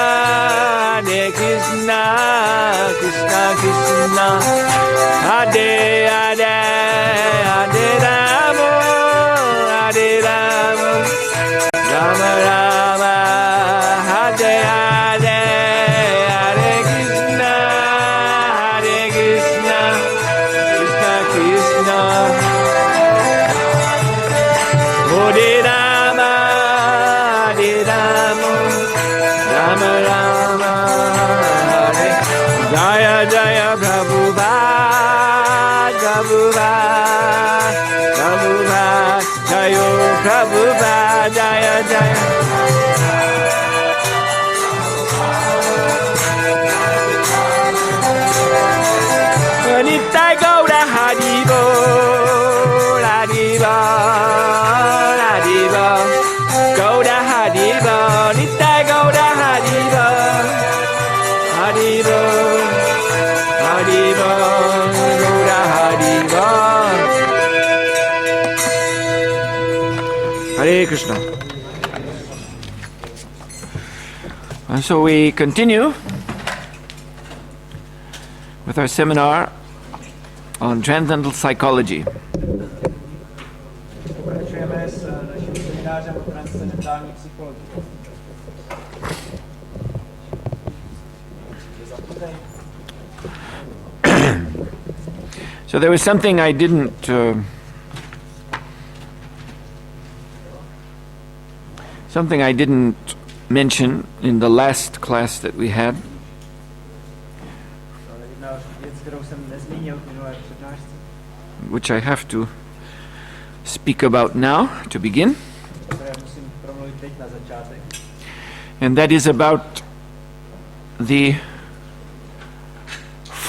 Hare Krishna, Krishna Krishna, Hare Hare, Hare Rama, Hare Rama, Rama Rama, Hare Hare, Hare Krishna, Hare Krishna, Krishna Krishna, Hare Rama, Hare Rama, Rama Rama, Hare Jaya Jaya Prabhupada, Prabhupada, Prabhupada, Jayo Prabhupada, Jaya Jaya. Nitai Gaura Haribo, Haribo, Haribo, Gaura Haribo, Nitai Gaura Haribo, Haribo, Haribo, Gaura Haribo. Hare Krishna. And so we continue with our seminar on Transcendental Psychology. Pokračujeme s naším seminářem o transcendentální psychologii. So there was something I didn't mention in the last class that we had. Jedna věc, kterou jsem nezmínil v minulé přednášce, which I have to speak about now to begin. které musím promluvit teď na začátek. And that is about the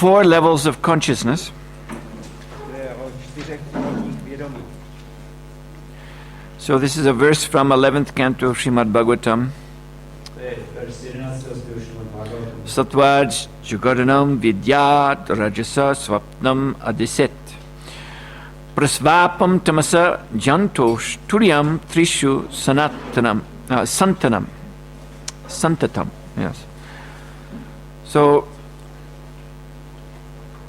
4 levels of consciousness. To je o 4 úrovních vědomí. So this is a verse from 11th canto of Srimad Bhagavatam. To je verš 11. zpěvu Srimad Bhagavatam. Satvaj Jugadanam Vidyat Rajasa Swapnam Adiset Prasvapam Tamasa Jantosh Turyam Trishu Sanatanam Santanam Santatam. Yes. So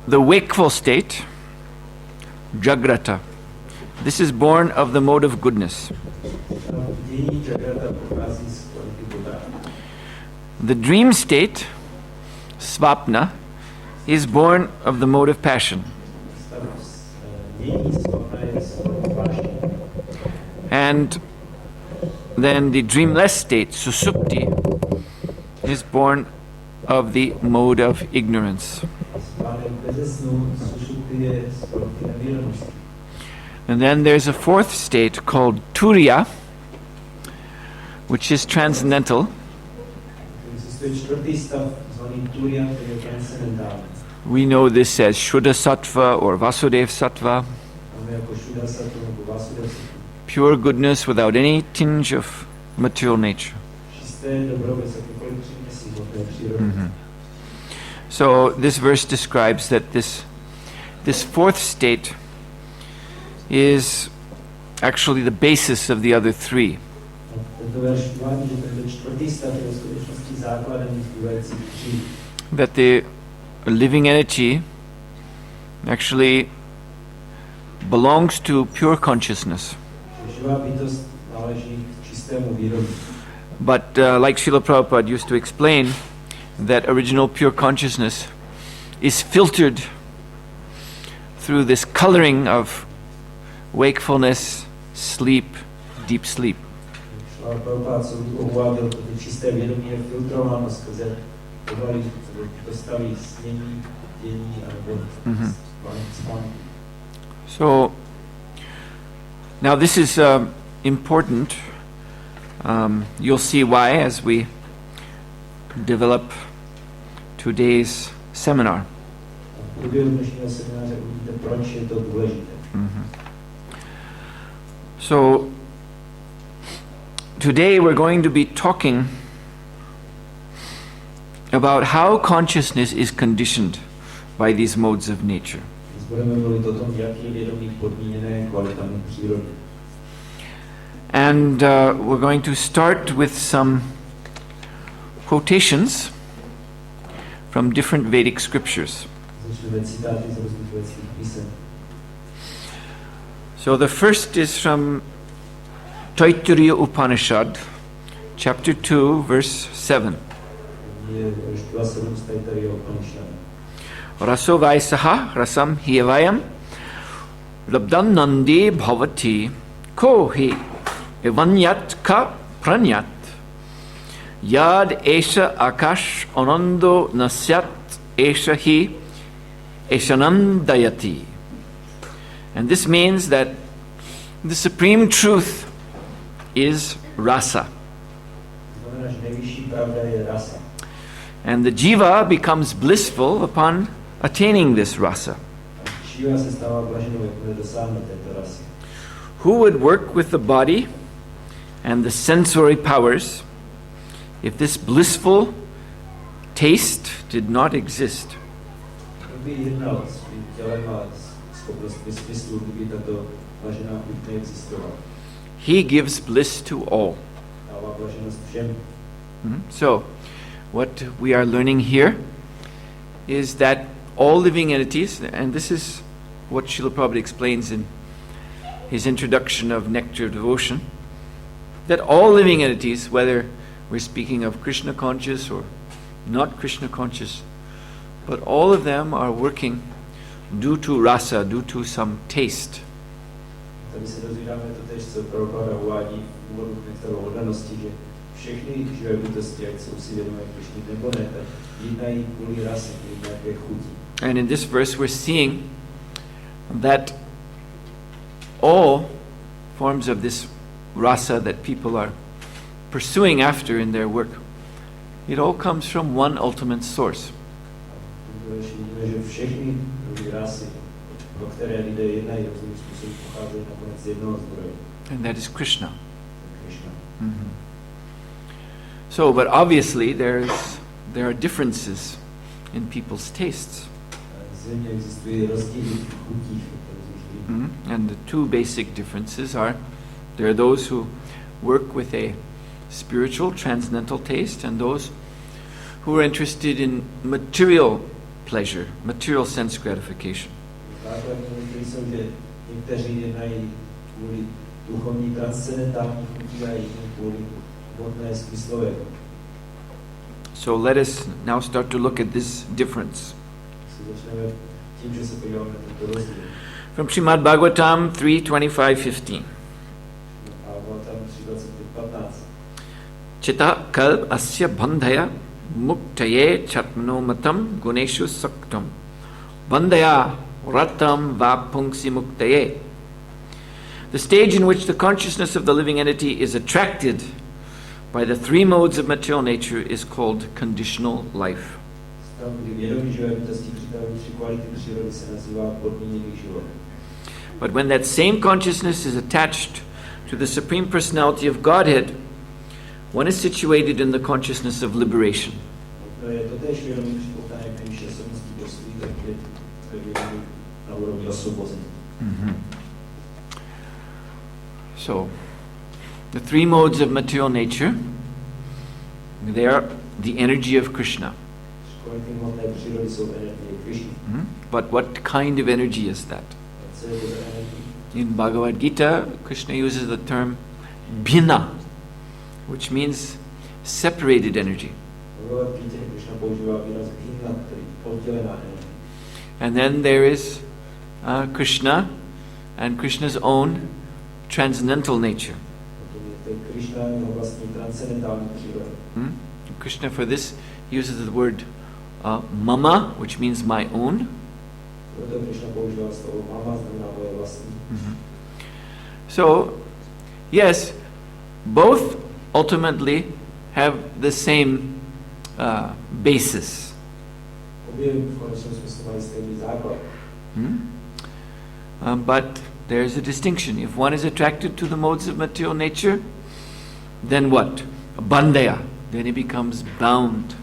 the wakeful state, Jagrata, this is born of the mode of goodness. The dream state, Svapna, is born of the mode of passion. And then the dreamless state, Susupti, is born of the mode of ignorance. And then there's a fourth state called Turiya, which is transcendental. Existuje čtvrtý stav zvaný Turiya, který je transcendentální. We know this as Shuddha Sattva or Vasudev Sattva. Máme jako Shuddha Sattva nebo Vasudev Sattva. Pure goodness without any tinge of material nature. Čisté dobro bez jakékoliv příměsí hmotné přírody. So this verse describes that this fourth state is actually the basis of the other three. Tento verš uvádí, že tento čtvrtý stav je ve skutečnosti základem zbývajících tří. That the living entity actually belongs to pure consciousness. Živá bytost náleží k čistému vědomí. But like Srila Prabhupada used to explain, that original pure consciousness is filtered through this coloring of wakefulness, sleep, deep sleep. Šla Prabhupada se uváděl, že čisté vědomí je filtrováno skrze obaly, dostaví snění, dění a nebo spánku. So now this is important. You'll see why as we develop today's seminar. V průběhu dnešního semináře uvidíte, proč je to důležité. So today we're going to be talking about how consciousness is conditioned by these modes of nature. Dnes budeme mluvit o tom, jak je vědomí podmíněné kvalitami přírody. And we're going to start with some quotations from different Vedic scriptures. Začneme citáty z různých vědeckých písem. So the first is from Taittiriya Upanishad, chapter 2, verse 7. Je verš 27 z Taittiriya Upanishad. Raso vaisaha rasam hiyavayam labdam nandi bhavati ko hi evanyat ka pranyat yad esha akash anando nasyat esha hi eshanandayati. And this means that the supreme truth is rasa. Znamená, že nejvyšší pravda je rasa. And the jiva becomes blissful upon attaining this rasa. Živa se stává blaženou, jakmile dosáhne této rasy. Who would work with the body and the sensory powers if this blissful taste did not exist? Kdyby jednal svým tělem a schopnost smyslu, kdyby tato blažená chuť neexistovala. He gives bliss to all. Dává blaženost všem. So, what we are learning here is that all living entities, and this is what Srila Prabhupada explains in his introduction of Nectar of Devotion, that all living entities, whether we're speaking of Krishna conscious or not Krishna conscious, but all of them are working due to rasa, due to some taste. Tady se dozvídáme to tež, co Prabhupada uvádí v úvodu k Nektaru oddanosti, že všechny živé bytosti, ať jsou si vědomé Krišny nebo ne, tak jednají kvůli rase, kvůli nějaké chuti. And in this verse we're seeing that all forms of this rasa that people are pursuing after in their work, it all comes from one ultimate source. Vidíme, že všechny druhy rasy, pro které lidé jednají různým způsobem, pocházejí nakonec z jednoho zdroje. And that is Krishna. Krishna. So, but obviously there are differences in people's tastes. Zřejmě existují rozdíly v chutích různých lidí. And the two basic differences are there are those who work with a spiritual, transcendental taste, and those who are interested in material pleasure, material sense gratification. Základní rozdíly jsou, že někteří jednají kvůli duchovní transcendentální chutí a jiní kvůli hmotné smyslové. So let us now start to look at this difference. Začneme tím, že se podíváme na tento rozdíl. From Srimad Bhagavatam 3:25-15. Bhagavatam 3:25-15. Chita kalp asya bandhaya muktaye chatmanomatam guneshu saktam bandhaya ratam vapungsi muktaye The stage in which the consciousness of the living entity is attracted by the three modes of material nature is called conditional life. Stav, kdy vědomí živé bytosti přitahují tři kvality přírody, se nazývá podmíněný život. But when that same consciousness is attached to the Supreme Personality of Godhead, one is situated in the consciousness of liberation. Je to též vědomí připoutané k výše osobnosti božství, tak je vědomí na úrovni osvobození. So, the three modes of material nature, they are the energy of Krishna. Kvality hmotné přírody jsou energie Krishny. But what kind of energy is that? Co je to za energii? In Bhagavad Gita, Krishna uses the term bhina, which means separated energy. Bhagavad Gita Krishna používá výraz bhina, který oddělená energie. And then there is Krishna and Krishna's own transcendental nature. Krishna jeho vlastní transcendentální příroda. Krishna for this uses the word mama, which means my own. Proto Krishna používá slovo mama, znamená moje vlastní. So, yes, both ultimately have the same basis. Obě v konečném smyslu mají stejný základ. But there's a distinction. If one is attracted to the modes of material nature, then what? Bandaya. Then he becomes bound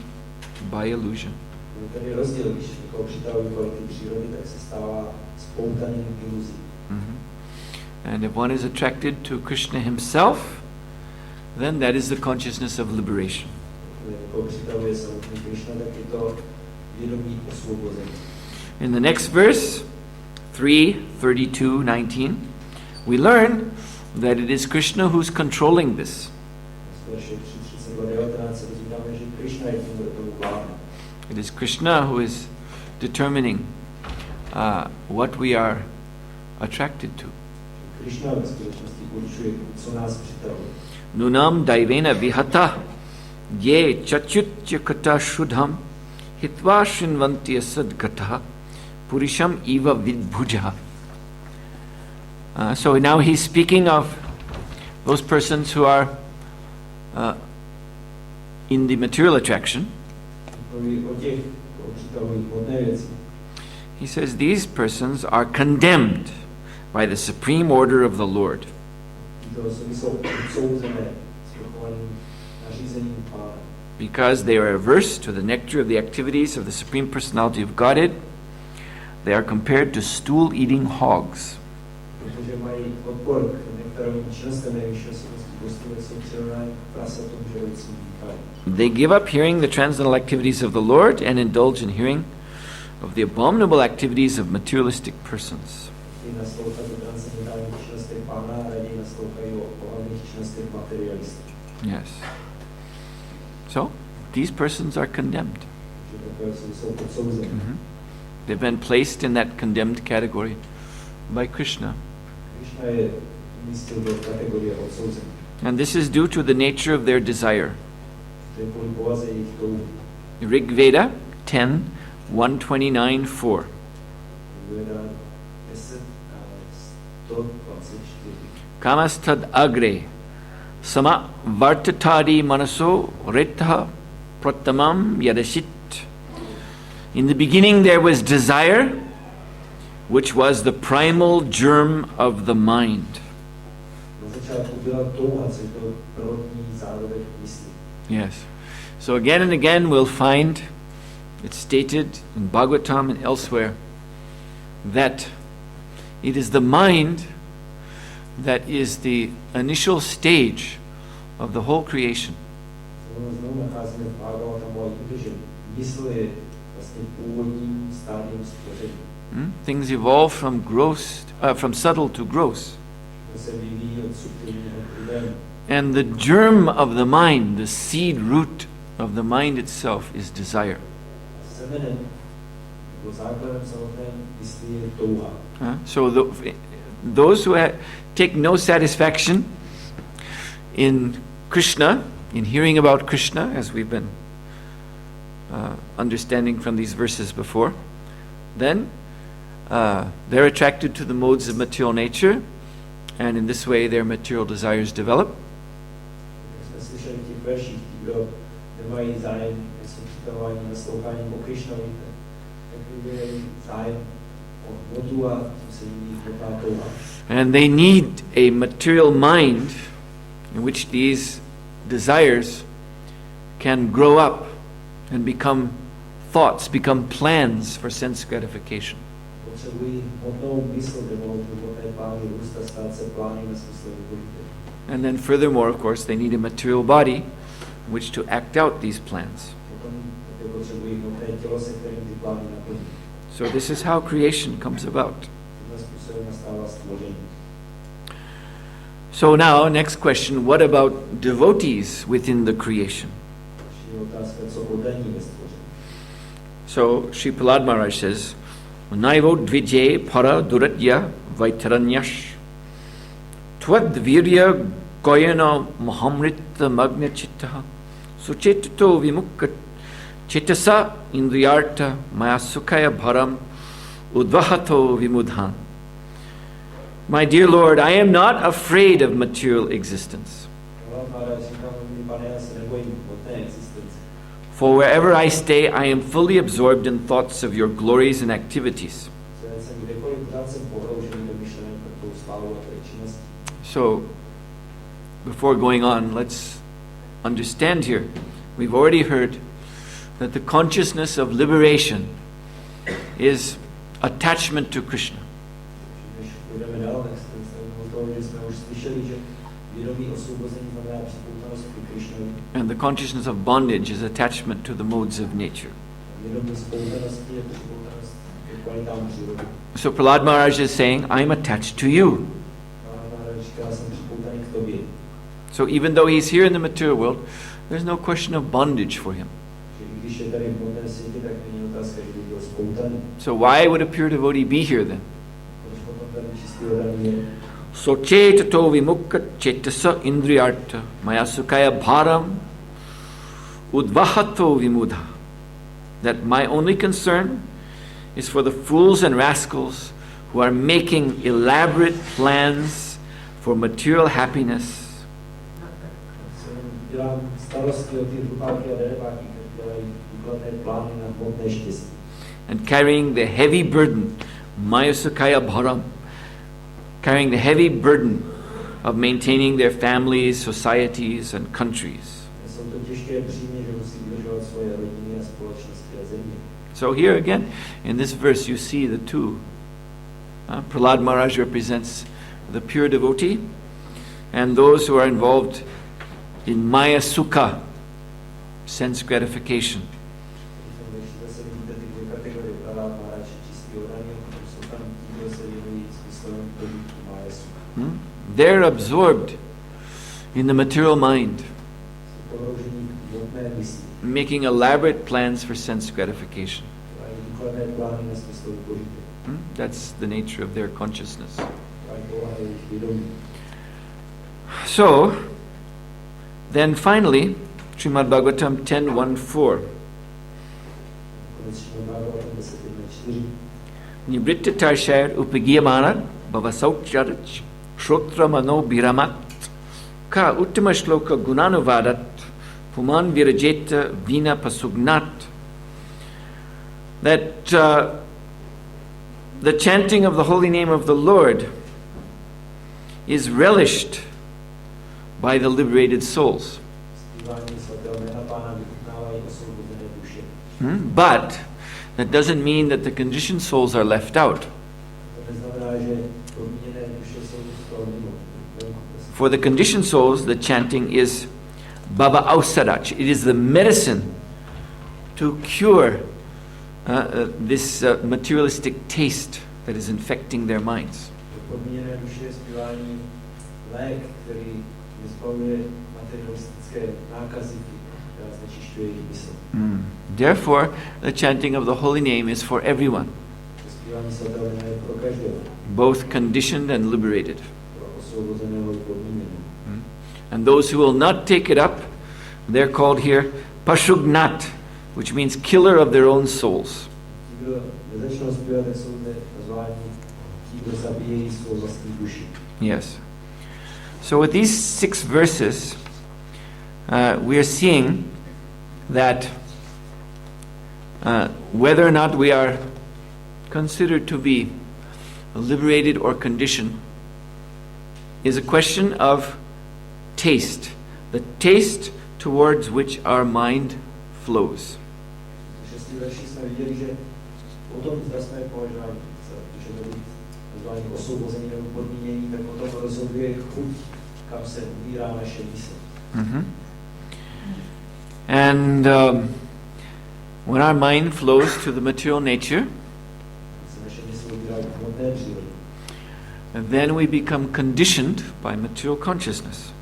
by illusion. Tady je rozdíl, když někoho přitahují kvality přírody, tak se stává spoutaným iluzí. And if one is attracted to Krishna himself, then that is the consciousness of liberation. Někoho přitahuje samotný Krishna, tak je to vědomí osvobození. In the next verse, 3:32:19, we learn that it is Krishna who's controlling this. It is Krishna who is determining what we are attracted to. Nunam daivena vihata ye chachutya kata shudham hitva shinvanti asadgata purisham eva vidbhuja. So now he's speaking of those persons who are in the material attraction. He says these persons are condemned by the supreme order of the Lord. Because they are averse to the nectar of the activities of the Supreme Personality of Godhead, they are compared to stool-eating hogs. They give up hearing the transcendental activities of the Lord and indulge in hearing of the abominable activities of materialistic persons. Yes. So, these persons are condemned. They've been placed in that condemned category by Krishna. And this is due to the nature of their desire. Rig Veda 10:129-4. Kamastad agre sama vartatadi manaso retha pratamam yadashit. In the beginning there was desire, which was the primal germ of the mind. Yes. So again and again we'll find it's stated in Bhagavatam and elsewhere that it is the mind that is the initial stage of the whole creation. Things evolve from from subtle to gross. And the germ of the mind, the seed root of the mind itself, is desire. So those who take no satisfaction in Krishna, in hearing about Krishna, as we've been understanding from these verses before, then they're attracted to the modes of material nature, And in this way their material desires develop. Jak jsme slyšeli v těch verších, ti, kdo nemají zájem, jsou přitahováni nasloucháním o Krišnovi, tak vyvíjejí zájem o hmotu a tím se jim hmotná touha. And they need a material mind in which these desires can grow up and become thoughts, become plans for sense gratification. Potřebují hmotnou mysl, kde mohou hmotné plány růst a stát se plány na smyslu života. And then furthermore, of course, they need a material body in which to act out these plans. Potom také potřebují hmotné tělo, se kterým ty plány naplní. So this is how creation comes about. Tímhle způsobem nastává stvoření. So now, next question, what about devotees within the creation? Další otázka, co oddaní ve stvoření. So Sri Prahlad Maharaj says, Naivo dvijay para duratya vaitaranyas tvad virya goyana mahamrita magna chittaha suchetito vimukka chittasa indriyarta maya sukhaya bharam udvahato vimudhan. My dear Lord, I am not afraid of material existence. For wherever I stay, I am fully absorbed in thoughts of your glories and activities. So, before going on, let's understand here. We've already heard that the consciousness of liberation is attachment to Krishna. And the consciousness of bondage is attachment to the modes of nature. So Prahlad Maharaj is saying, I am attached to you. So even though he's here in the material world, there's no question of bondage for him. So why would a pure devotee be here then? So chetato vimukka chetasa indriyarta maya sukhaya bharam udvahato vimudha. That my only concern is for the fools and rascals who are making elaborate plans for material happiness. And carrying the heavy burden, maya sukhaya bharam, carrying the heavy burden of maintaining their families, societies, and countries. So here again, in this verse, you see the two. Prahlad Maharaj represents the pure devotee and those who are involved in Maya Sukha, sense gratification. They're absorbed in the material mind, making elaborate plans for sense gratification. That's the nature of their consciousness. So, then finally, Srimad Bhagavatam 10.1.4. Nibritta tarshayar upagiyamana bhavasaucharach Shrotra mano biramat ka uttama shloka gunanuvadat puman virajeta vina pasugnat. That the chanting of the holy name of the Lord is relished by the liberated souls. But that doesn't mean that the conditioned souls are left out. For the conditioned souls, the chanting is Baba Ausarach. It is the medicine to cure this materialistic taste that is infecting their minds. Therefore, the chanting of the holy name is for everyone, both conditioned and liberated. And those who will not take it up, they're called here Pashugnat, which means killer of their own souls. Yes. So with these 6 verses, we are seeing that whether or not we are considered to be liberated or conditioned is a question of taste, the taste towards which our mind flows. Mm-hmm. And when our mind flows to the material nature, then we become conditioned by material consciousness.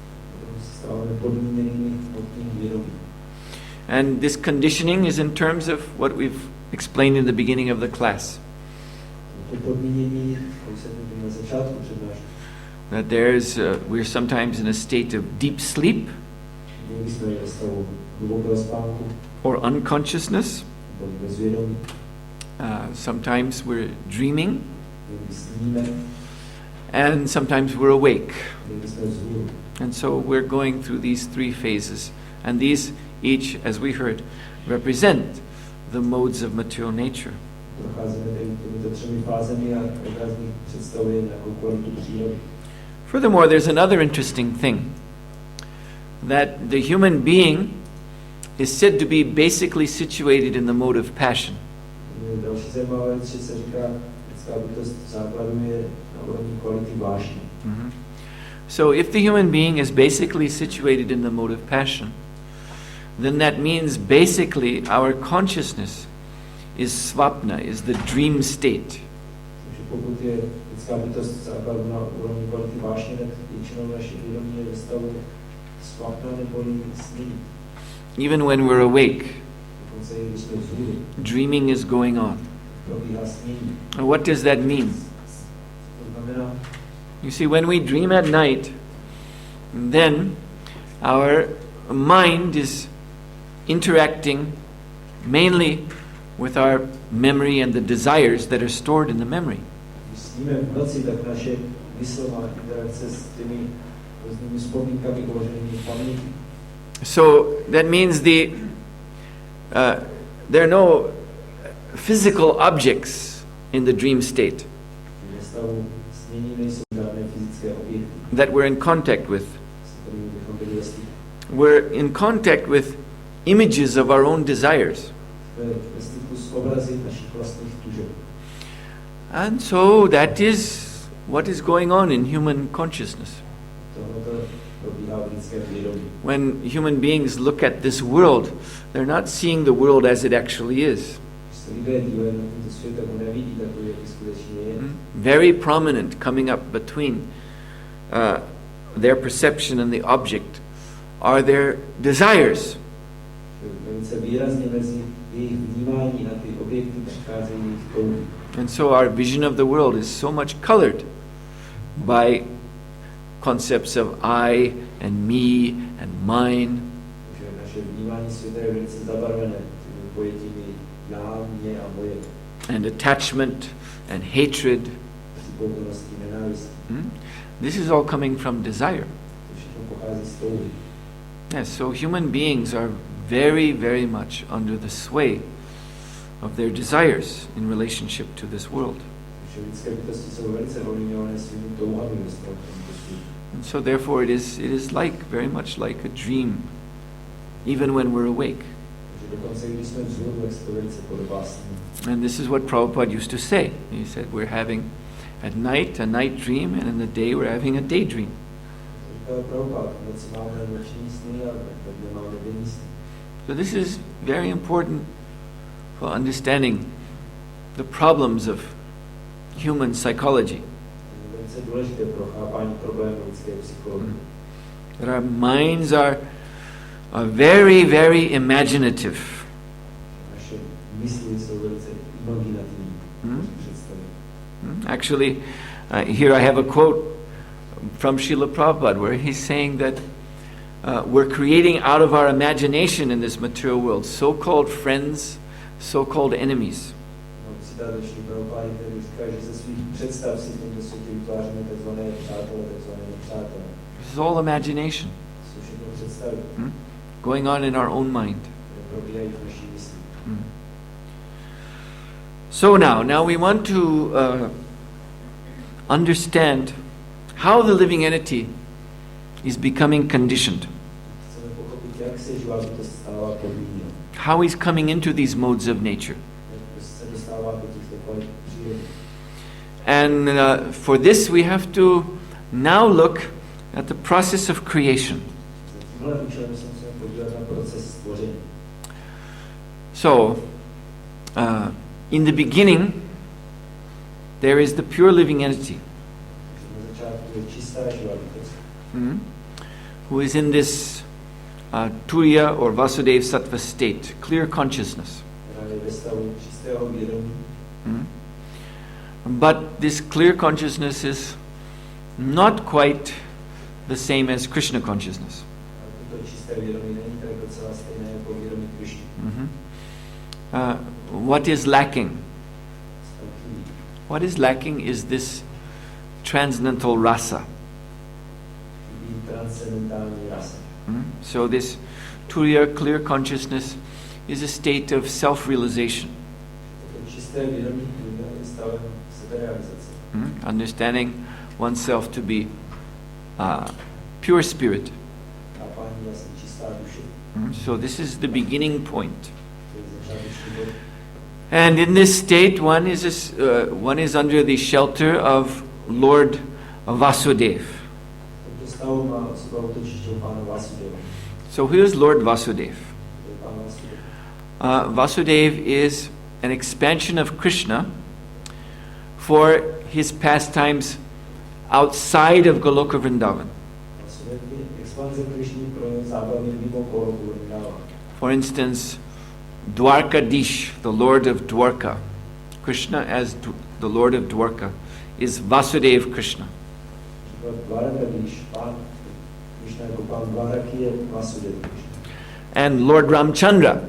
And this conditioning is in terms of what we've explained in the beginning of the class. That we're sometimes in a state of deep sleep or unconsciousness. Sometimes we're dreaming, and sometimes we're awake. And so we're going through these 3 phases, and these each, as we heard, represent the modes of material nature. Furthermore, there's another interesting thing, that the human being is said to be basically situated in the mode of passion. Mm-hmm. So if the human being is basically situated in the mode of passion, then that means basically our consciousness is svapna, is the dream state. Even when we're awake, dreaming is going on. And what does that mean? You see, when we dream at night, then our mind is interacting mainly with our memory and the desires that are stored in the memory. So that means there are no physical objects in the dream state that we're in contact with. We're in contact with images of our own desires. And so that is what is going on in human consciousness. When human beings look at this world, they're not seeing the world as it actually is. Very prominent coming up between their perception and the object are their desires. And so our vision of the world is so much colored by concepts of I and me and mine. And attachment and hatred. This is all coming from desire. Yes, so human beings are very, very much under the sway of their desires in relationship to this world. And so therefore it is very much like a dream, even when we're awake. And this is what Prabhupada used to say. He said, we're having at night a night dream, and in the day we're having a daydream. So this is very important for understanding the problems of human psychology. That our minds are very, very imaginative. Actually, here I have a quote from Srila Prabhupada where he's saying that we're creating out of our imagination in this material world so-called friends, so-called enemies. This is all imagination. Jsou všechno představy, Going on in our own mind. které probíhají v naší mysli. So now we want to understand how the living entity is becoming conditioned. Chceme pochopit, jak se živá bytost stává podmíněnou. How he's coming into these modes of nature. Jak se dostává do těchto kvalit přírody. And for this we have to now look at the process of creation. Za tímhle účelem se musíme podívat na proces stvoření. So, in the beginning, there is the pure living entity, Na začátku je čistá živá bytost, who is in this Turiya or Vasudeva Sattva state, clear consciousness. která je ve stavu čistého vědomí. But this clear consciousness is not quite the same as Krishna consciousness. A toto čisté vědomí není tak docela stejné jako vědomí Krišny. What is lacking? Stav chybí. What is lacking is this transcendental rasa. Chybí transcendentální rasa. So this Turiya clear consciousness is a state of self-realization, Toto čisté vědomí je stavem seberealizace. understanding oneself to be pure spirit. Chápání vlastně čistá duše. So this is the beginning point. To je začáteční bod. And in this state, one is under the shelter of Lord Vasudeva. V tomto stavu má osoba útočiště pána Vasudeva. So who is Lord Vasudeva? To je pán Vasudeva. Vasudeva is an expansion of Krishna for his pastimes outside of Goloka Vrindavan. Vasudeva je expanze Krišny pro zábavy mimo Goloku Vrindavan. For instance, Dwarkadish, the Lord of Dwarka, Krishna as the Lord of Dwarka, is Vasudeva Krishna. Příklad Dwarkadish, pán Krišna jako pán Dwaraki je Vasudeva Krišna. And Lord Ramchandra,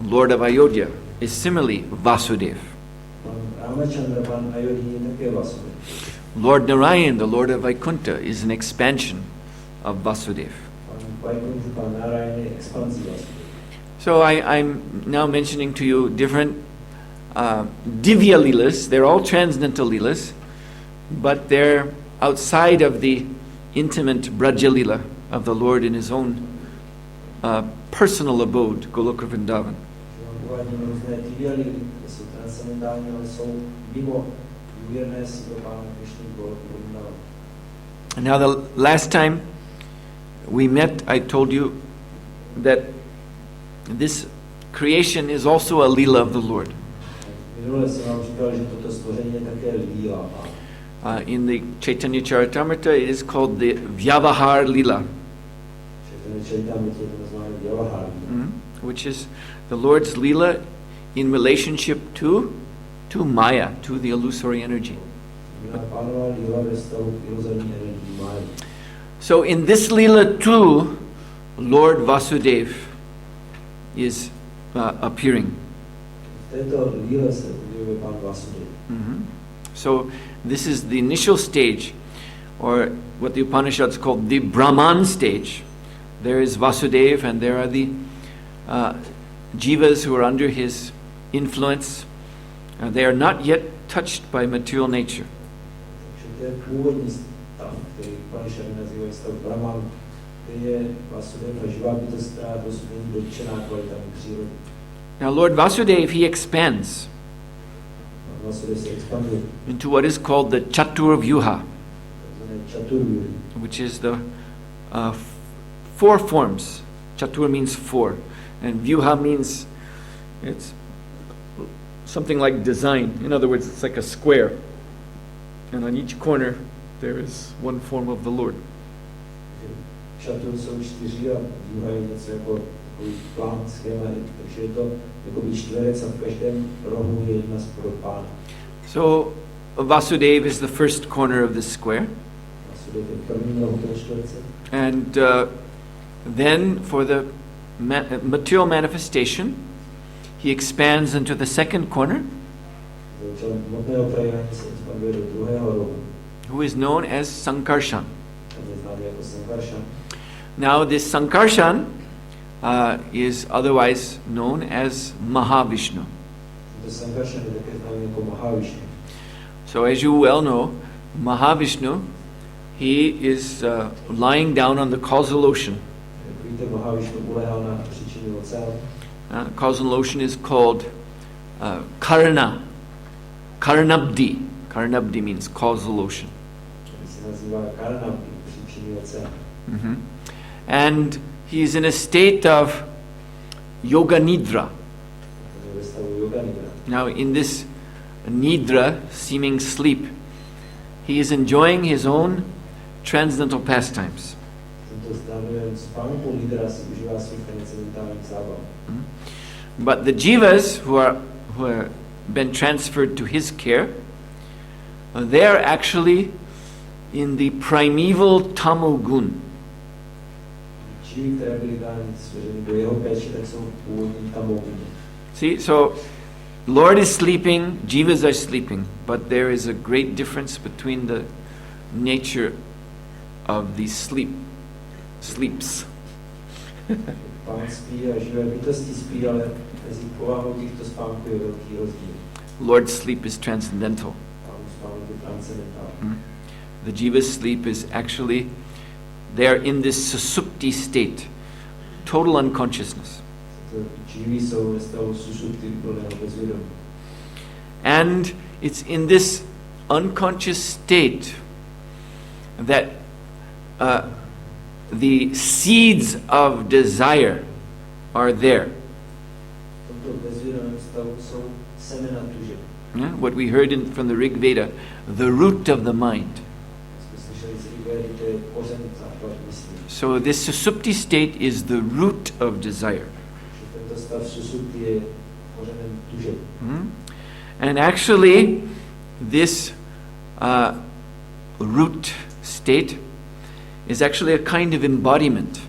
Lord of Ayodhya, is similarly Vasudeva. Pán Ramachandra, pán Ayodhya je také Vasudeva. Lord Narayan, the Lord of Vaikuntha, is an expansion of Vasudeva. Pán Vaikuntha, pán Narayan je expanzí Vasudeva. So I'm now mentioning to you different Divya Leelas. They're all transcendental Leelas, but they're outside of the intimate Braja Leela of the Lord in his own personal abode, Goloka Vrindavan. Uvádíme různé divialy, které jsou transcendentální, ale jsou mimo důvěrné si do pána Krišny Goloku Vrindavan. And now the last time we met, I told you that this creation is also a Leela of the Lord. Minule jsem vám říkal, že toto stvoření je také líla pána. In the Chaitanya Charitamrita, it is called the Vyavahar Leela, which is the Lord's Leela in relationship to Maya, to the illusory energy. So in this Leela too, Lord Vasudeva is appearing. So this is the initial stage, or what the Upanishads call the Brahman stage. There is Vasudeva, and there are the jivas who are under his influence. They are not yet touched by material nature. Now Lord Vasudeva, he expands into what is called the Chatur Vyuha, which is the four forms. Chatur means four, and Vyuha means it's something like design. In other words, it's like a square, and on each corner there is one form of the Lord. Chatur jsou čtyři a Vyuha je něco jako plán, schéma, takže je to jako čtverec a v každém rohu je jedna z podob pána. So Vasudeva is the first corner of this square. And then for the material manifestation, he expands into the second corner, who is known as Sankarshan. Sankarshan. Now this Sankarshan is otherwise known as Mahavishnu. To Sankarshan je také známý jako Mahavishnu. So as you well know, Mahavishnu, he is lying down on the causal ocean. Jak víte, Mahavishnu ulehal na příčinný oceán. Causal ocean is called Karna. Karnabdi. Karnabdi means causal ocean. Se nazývá Karnabdi, příčinný oceán. And he is in a state of yoga nidra. Ve stavu yoga nidra. Now in this nidra, seeming sleep, he is enjoying his own transcendental pastimes. Tento stavu spánku nidra si užívá svých transcendentálních zábav. But the jivas who are been transferred to his care, they are actually in the primeval tamogun. Živy, které byly dány svěřeny do jeho péči, tak jsou původní tamoguny. See, so Lord is sleeping, jivas are sleeping, but there is a great difference between the nature of these sleeps. Pán spí a živé bytosti spí, ale mezi povahou těchto spánků je velký rozdíl. Lord's sleep is transcendental. Pánův spánek je transcendentální. The jiva's sleep is actually, they are in this susupti state, total unconsciousness. Živí jsou ve stavu susupti, plného bezvědomí. And it's in this unconscious state that the seeds of desire are there. V tomto bezvědomém stavu jsou semena tužeb. What we heard from the Rig Veda, the root of the mind. Jsme slyšeli z Rigvedy, to je kořen základ mysli. So this susupti state is the root of desire. Že tento stav susupti je kořenem tužeb. And actually, this root state is actually a kind of embodiment.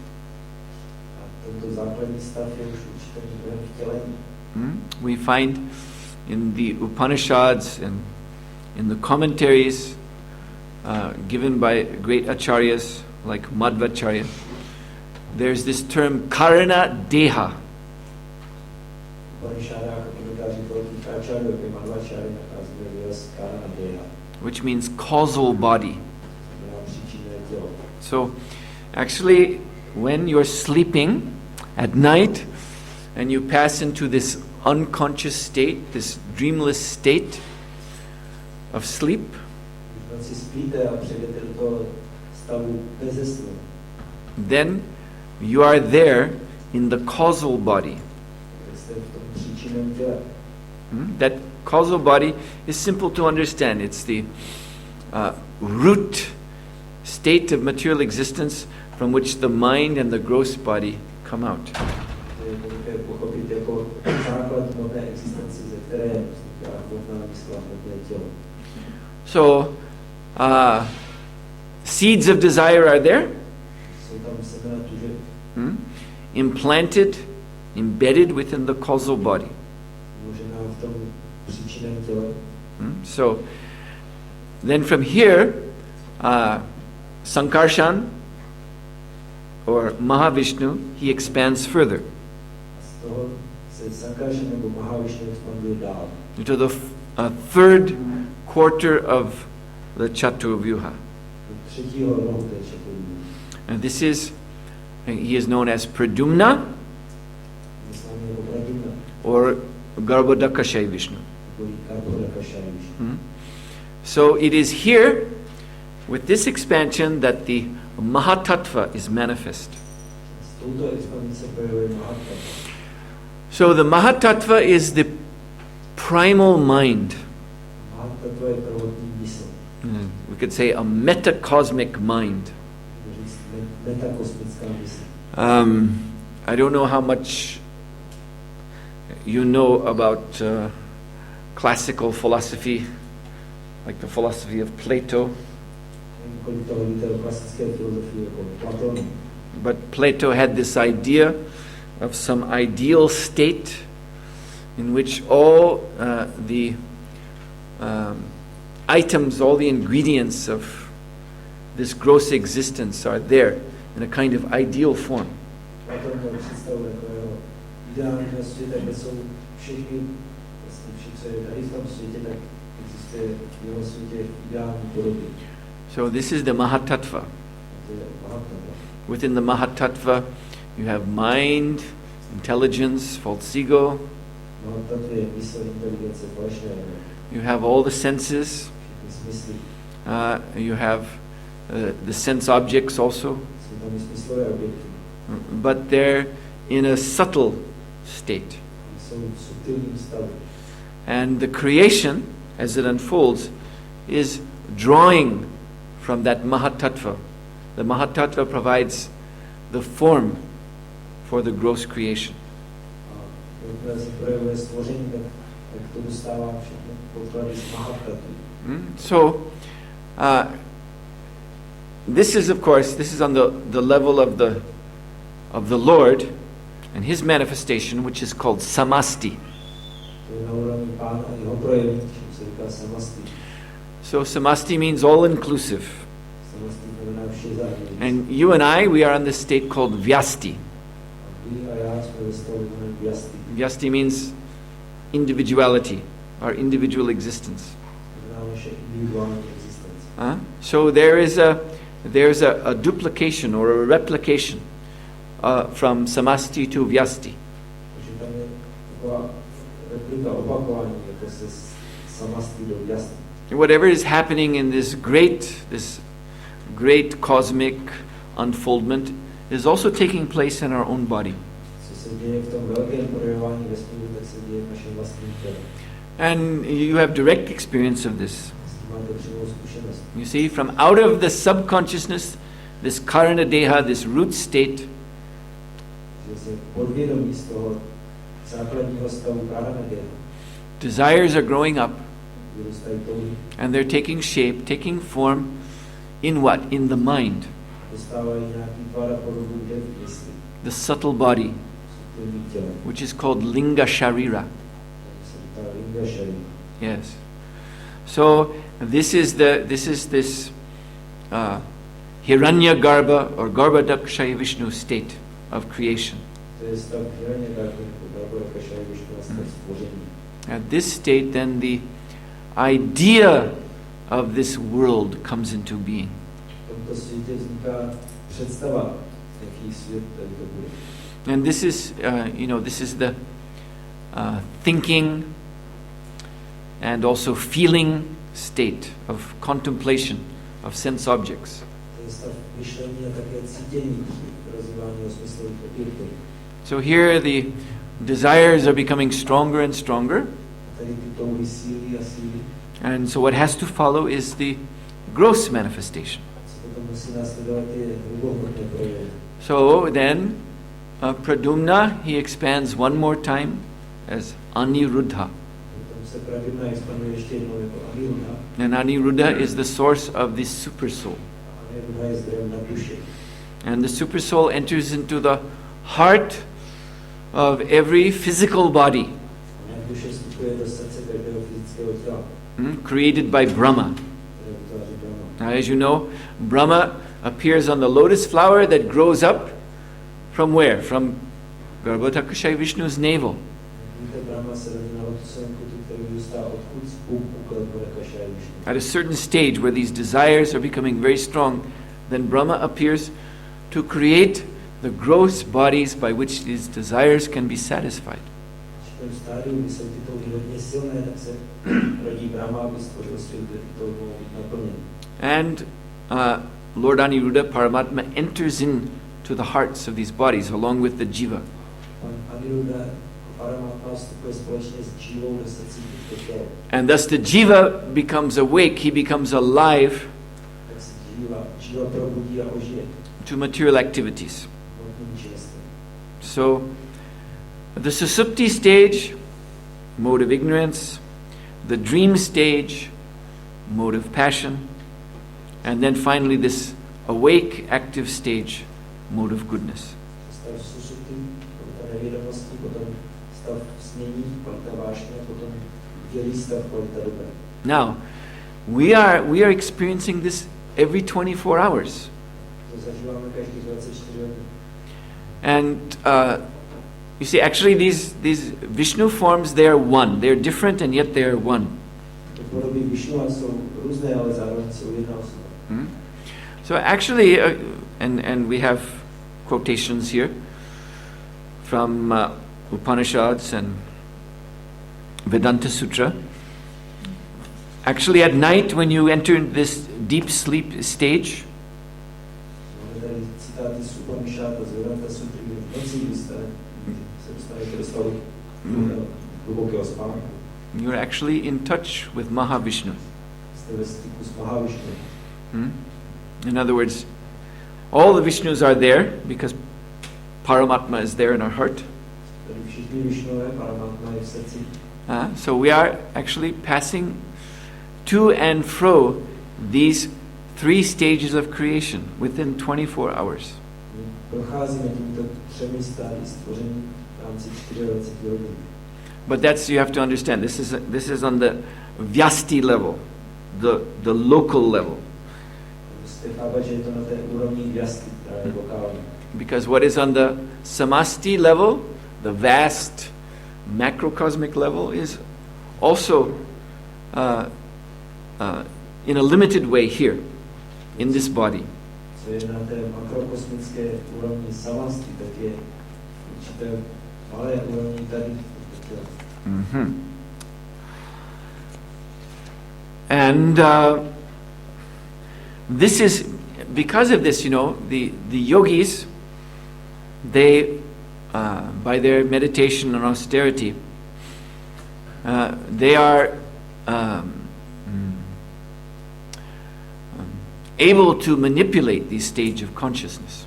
A tento základní stav je už určitým druhem vtělení. We find in the Upanishads and in the commentaries given by great acharyas like Madhvacharya, there's this term karana deha. Which means causal body. So actually when you're sleeping at night and you pass into this unconscious state, this dreamless state of sleep, then you are there in the causal body. That causal body is simple to understand. It's the root state of material existence from which the mind and the gross body come out. So, seeds of desire are there, implanted, embedded within the causal body. So, then from here, Sankarshan or Mahavishnu, he expands further into the third quarter of the Chaturvyuha. And this is, he is known as Pradumna or Garbhodakashayi Vishnu. So it is here, with this expansion, that the Mahatattva is manifest. So the Mahatattva is the primal mind. We could say a metacosmic mind. I don't know how much you know about classical philosophy, like the philosophy of Plato. But Plato had this idea of some ideal state in which all the items, all the ingredients of this gross existence are there in a kind of ideal form. A to měl představu takového ideálního světa, kde jsou všechny, vlastně vše, co je tady v tom světě, tak existuje v jeho světě ideální podoby. So this is the Mahatattva. To je Mahatattva. Within the Mahatattva, you have mind, intelligence, false ego. Mahatattva je mysl, inteligence, falešné ego. You have all the senses. Všechny smysly. You have the sense objects also. Jsou tam i smyslové objekty. But they're in a subtle state. Jsou v subtilním stavu. And the creation, as it unfolds, is drawing from that Mahatattva. The Mahatattva provides the form for the gross creation. So, this is, of course, this is on the level of the Lord and His manifestation, which is called samasti. So samasti means all-inclusive. And you and I, we are in this state called vyasti. Vyasti means individuality, or individual existence. So there's a duplication or a replication from samasti to vyasti. Whatever is happening in this great cosmic unfoldment is also taking place in our own body. And you have direct experience of this. You see, from out of the subconsciousness, this karana deha, this root state, desires are growing up, and they're taking shape, taking form in what? In the mind. The subtle body, which is called linga sharira. Yes. So this is this Hiranya Garbha or Garbhodakshaya Vishnu state of creation. At this state, then the idea of this world comes into being. And this is, this is the thinking and also feeling state of contemplation of sense objects. So here the desires are becoming stronger and stronger. And so what has to follow is the gross manifestation. So then Pradumna, he expands one more time as Aniruddha. And Aniruddha is the source of the super soul. And the super soul enters into the heart of every physical body created by Brahma. Now, as you know, Brahma appears on the lotus flower that grows up from where? From Garbhodakshaya Vishnu's navel. At a certain stage where these desires are becoming very strong, then Brahma appears to create the gross bodies by which these desires can be satisfied. And Lord Aniruddha, Paramatma, enters into the hearts of these bodies along with the jiva. And thus the jiva becomes awake, he becomes alive to material activities. So the susupti stage, mode of ignorance, the dream stage, mode of passion, and then finally this awake, active stage, mode of goodness. Now, we are experiencing this every 24 hours. To zažíváme každých 24 hodin. And you see, actually these Vishnu forms, they are one. They are different and yet they are one. Podoby Višnua jsou různé, ale zároveň jsou jedna osoba. So actually, and we have quotations here from Upanishads and Vedanta Sutra. Actually, at night, when you enter this deep sleep stage, Máme tady citáty z Upanishads, z Vedanta Sutry, kde v noci se dostanete do stavu hlubokého spánku. you're actually in touch with Mahavishnu. Jste ve styku s Mahavišnou. In other words, all the Vishnus are there because Paramatma is there in our heart. Tady všichni Višnové, Paramatma je v srdci. So we are actually passing to and fro these 3 stages of creation within 24 hours. My procházíme tímto 3 stády stvoření v rámci 24 hodin. But that's, you have to understand, this is on the Vyasti level, the local level. Musíte chápat, že je to na té úrovni Vyasti, která je lokální. Because what is on the Samasti level, the vast macrocosmic level, is also in a limited way here, in this body. Co je na té makrokosmické úrovni Samasti, tak je určité malé úrovni tady. And this is, because of this, the yogis, they, by their meditation and austerity, they are able to manipulate these stages of consciousness.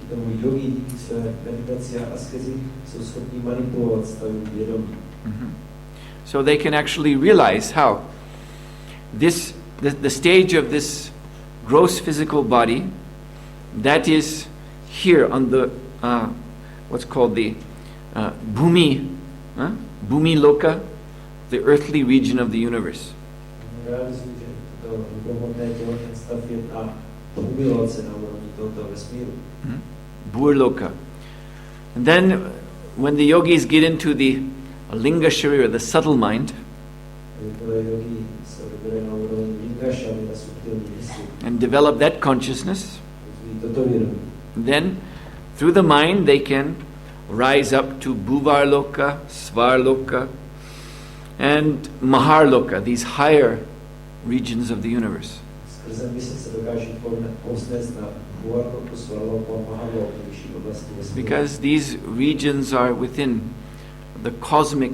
Díky tomu yogi, díky své meditaci a askezi jsou schopni manipulovat stavy vědomí. So they can actually realize how the stage of this gross physical body, that is here on the what's called the Bhumi Loka, the earthly region of the universe. Realizují, že to hlubokomotné těhotenství je na Bhumi Loce, na úrovni tohoto vesmíru. Burloka. And then when the yogis get into the Linga Sharira, the subtle mind, and develop that consciousness, then through the mind they can rise up to Bhuvarloka, Svarloka, and Maharloka, these higher regions of the universe. Because these regions are within the cosmic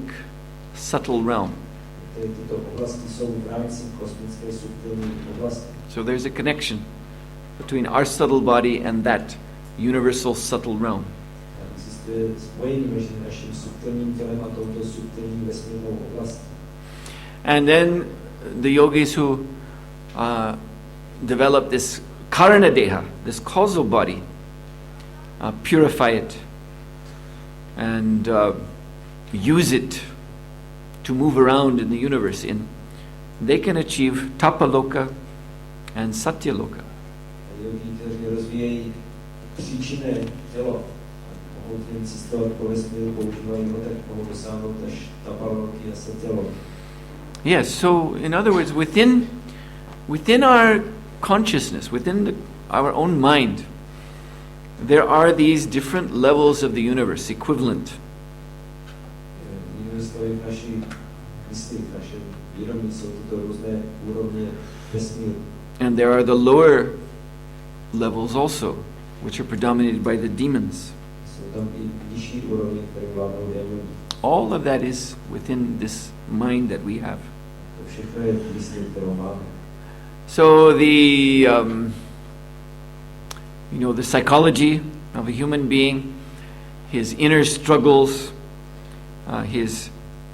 subtle realm. So there's a connection between our subtle body and that universal subtle realm. And then the yogis who develop this Karana Deha, this causal body, purify it and use it to move around in the universe they can achieve Tapaloka and Satyaloka. Yes, so in other words, within our consciousness, within our own mind, there are these different levels of the universe, equivalent. And there are the lower levels also, which are predominated by the demons. All of that is within this mind that we have. So the the psychology of a human being, his inner struggles,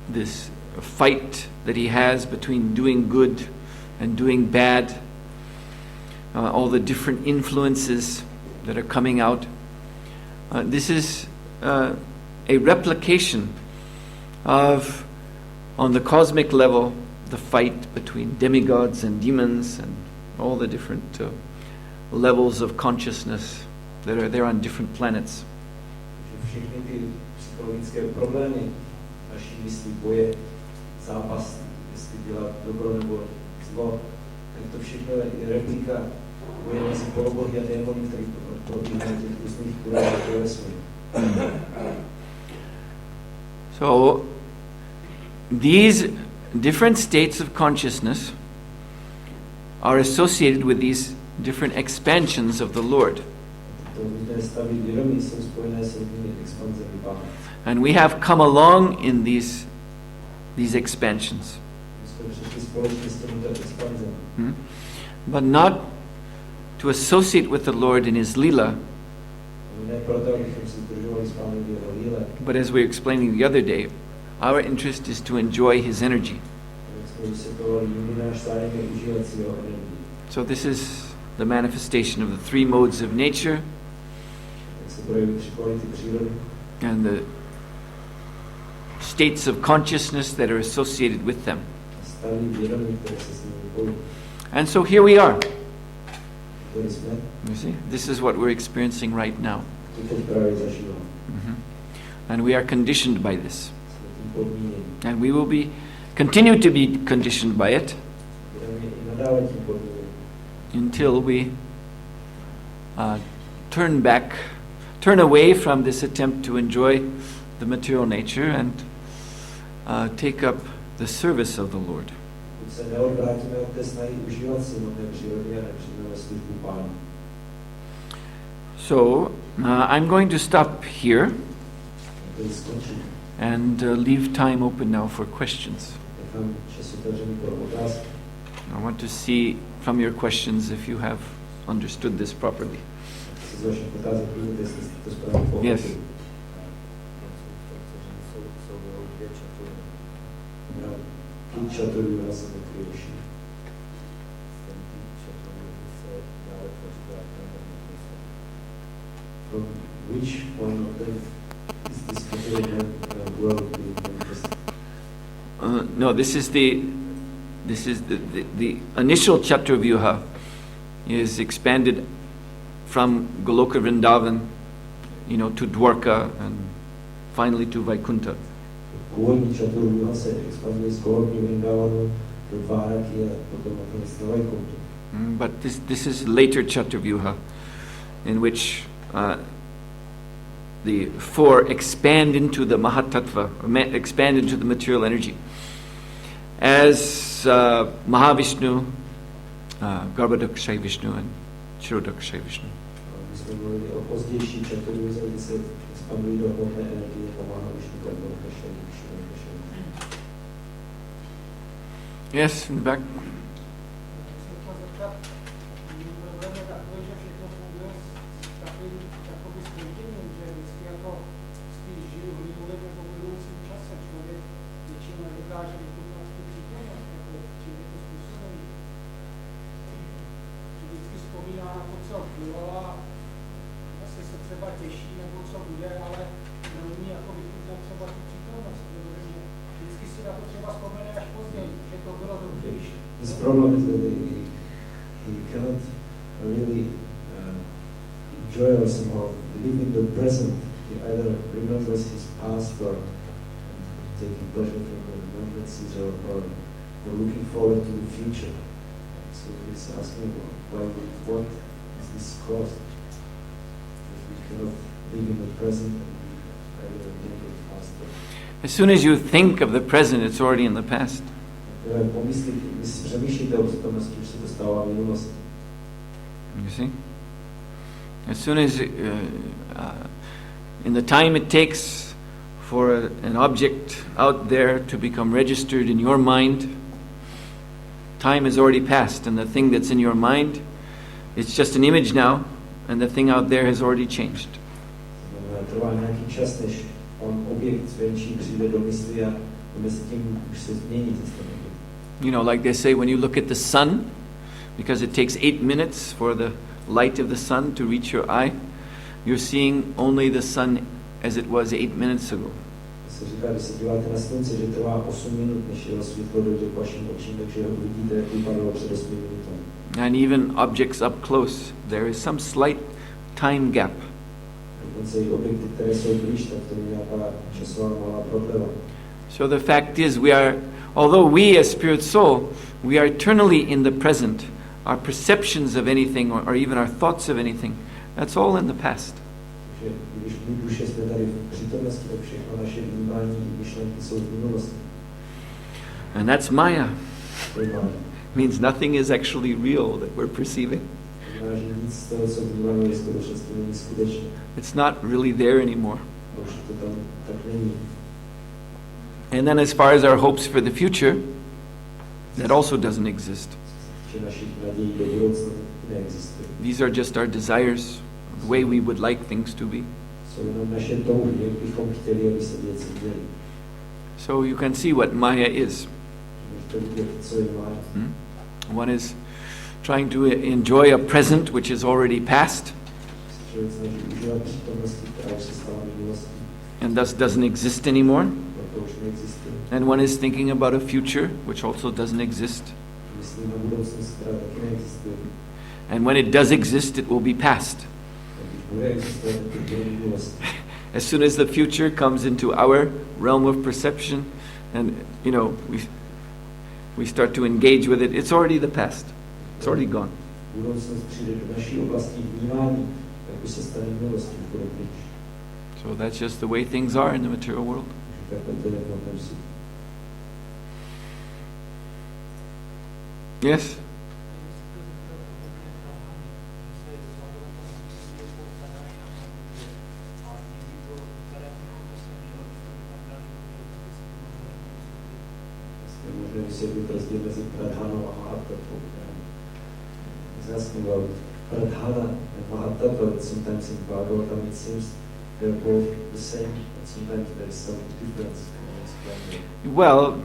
this fight that he has between doing good and doing bad, all the different influences that are coming out. This is a replication of, on the cosmic level, the fight between demigods and demons and all the different levels of consciousness that are there on different planets. Všechny ty psychologické problémy naší mysli, boje, zápas, jestli dělat dobro nebo zlo, tak to všechno je replika boje mezi polobohy a démony, který probíhá těch různých úrovních vesmíru. So, these different states of consciousness are associated with these different expansions of the Lord. And we have come along in these expansions. But not to associate with the Lord in His Leela, but as we were explaining the other day, our interest is to enjoy His energy. So this is the manifestation of the three modes of nature and the states of consciousness that are associated with them. And so here we are. You see, this is what we're experiencing right now. And we are conditioned by this. And we will continue to be conditioned by it until we turn away from this attempt to enjoy the material nature and take up the service of the Lord. So, I'm going to stop here and leave time open now for questions. I want to see from your questions if you have understood this properly. Yes. From which one of them is this material world being manifested? No, this is the initial Chaturvyuha is expanded from Goloka Vrindavan, to Dwarka and finally to Vaikuntha. Původní Chaturvyuha se expanduje z Goloky Vrindavanu do Dváraky a potom nakonec na Vaikuntu. But this is later Chaturvyuha, in which the four expand into the Mahatattva, expand into the material energy. As Mahavishnu, Garbhodakshay Vishnu, and Kshirodakshay Vishnu. Yes, in the back. His problem is that he cannot really enjoy or somehow live in the present. He either remembers his past or taking pleasure from the remembrances or looking forward to the future. So he's asking what is this cause? That we cannot live in the present and either remember the past. As soon as you think of the present, it's already in the past. You see? As soon as, in the time it takes for an object out there to become registered in your mind, time has already passed, and the thing that's in your mind, it's just an image now, and the thing out there has already changed. Like they say, when you look at the sun, because it takes 8 minutes for the light of the sun to reach your eye, you're seeing only the sun as it was 8 minutes ago. And even objects up close, there is some slight time gap. Dokonce i objekty, které jsou blíž, tak to je nějaká časová malá prodleva. So the fact is, although we as spirit soul, we are eternally in the present. Our perceptions of anything, or even our thoughts of anything, that's all in the past. Takže když my duše jsme tady v přítomnosti, tak všechno naše vnímání i myšlenky jsou v minulosti. And that's Maya. To je Maya. Means nothing is actually real that we're perceiving. Znamená, že nic z toho, co vnímáme, je skutečnosti není skutečné. It's not really there anymore. A už to tam tak není. And then as far as our hopes for the future, that also doesn't exist. Že našich nadějí do budoucna neexistuje. These are just our desires, the way we would like things to be. Jsou jenom naše touhy, jak bychom chtěli, aby se věci děly. So you can see what Maya is. Můžete vidět, co je Maya. One is trying to enjoy a present which is already past, Člověk snaží užívat přítomnosti, která už se stala minulostí. and thus doesn't exist anymore. To už neexistuje. And one is thinking about a future which also doesn't exist. Myslím na budoucnost, která taky neexistuje. And when it does exist, it will be past. Tak když bude existovat, tak to bude minulost. As soon as the future comes into our realm of perception, and we start to engage with it, it's already the past. It's already gone. Budoucnost přijde do naší oblasti vnímání, tak už se stane minulostí, už bude pryč. So that's just the way things are in the material world. Takže takhle to je v hmotném světě. Yes? Možná vysvětlit rozdíl mezi pradhanou a mahatatvou. Zasmíval pradhana and mahatattva, sometimes in Bhagavatam it seems they're both the same, but sometimes there's some difference. Well,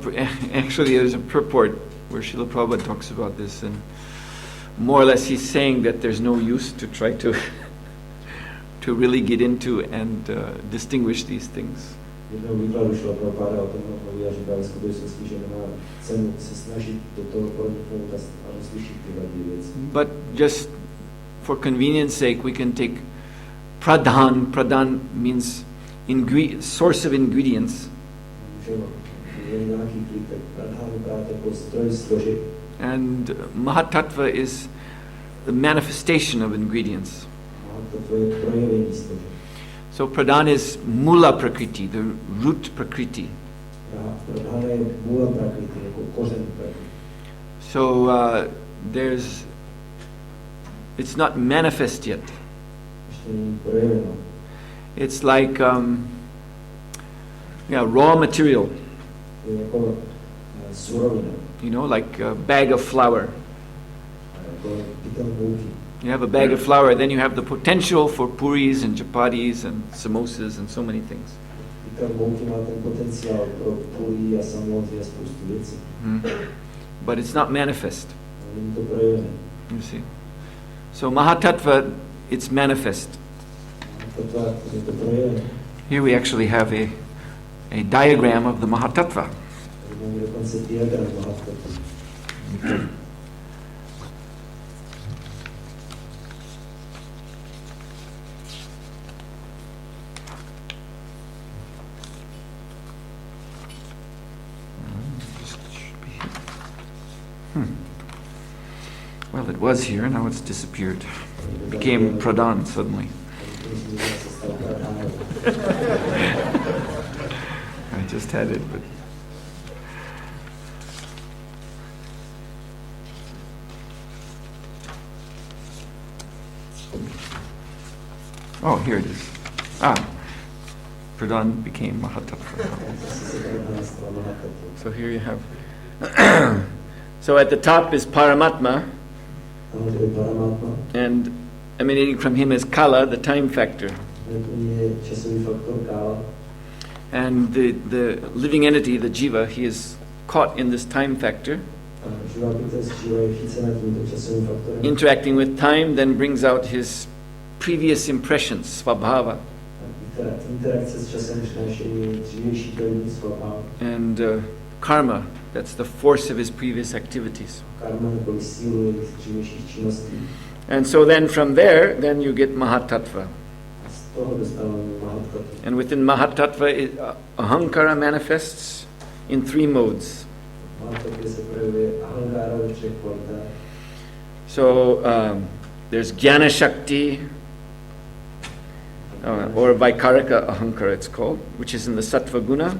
actually there's a purport where Srila Prabhupada talks about this, and more or less he's saying that there's no use to try to really get into and distinguish these things. Jednou výkladu Srila Prabhupada o tom mluví a říká ve skutečnosti, že nemá cenu se snažit do toho proniknout a rozlišit tyhle dvě věci. But just for convenience sake, we can take pradhan. Pradhan means source of ingredients. And mahatattva is the manifestation of ingredients. So pradhan is mula prakriti, the root prakriti. So it's not manifest yet. It's like raw material. Like a bag of flour. You have a bag of flour, then you have the potential for puris and chapatis and samosas and so many things. But it's not manifest. You see. So mahatattva, it's manifest. Here we actually have a diagram of the mahatattva. Well, it was here, now it's disappeared. It became pradhan suddenly. I just had it, but... Oh, here it is. Pradhan became mahatattva. So here you have... So at the top is Paramatma, and emanating from him is Kala, the time factor. And the living entity, the jiva, he is caught in this time factor. Interacting with time then brings out his previous impressions, svabhava. And karma. That's the force of his previous activities. Karma neboli sílu jejich dřívějších činností. And so then from there, then you get Mahatattva. A z toho dostáváme Mahatattva. And within Mahatattva, ahankara manifests in 3 modes. Mahatattva se projevuje ahankára ve 3 kvalitách. So there's Jnana Shakti, or Vaikarika Ahankara it's called, which is in the Sattva Guna.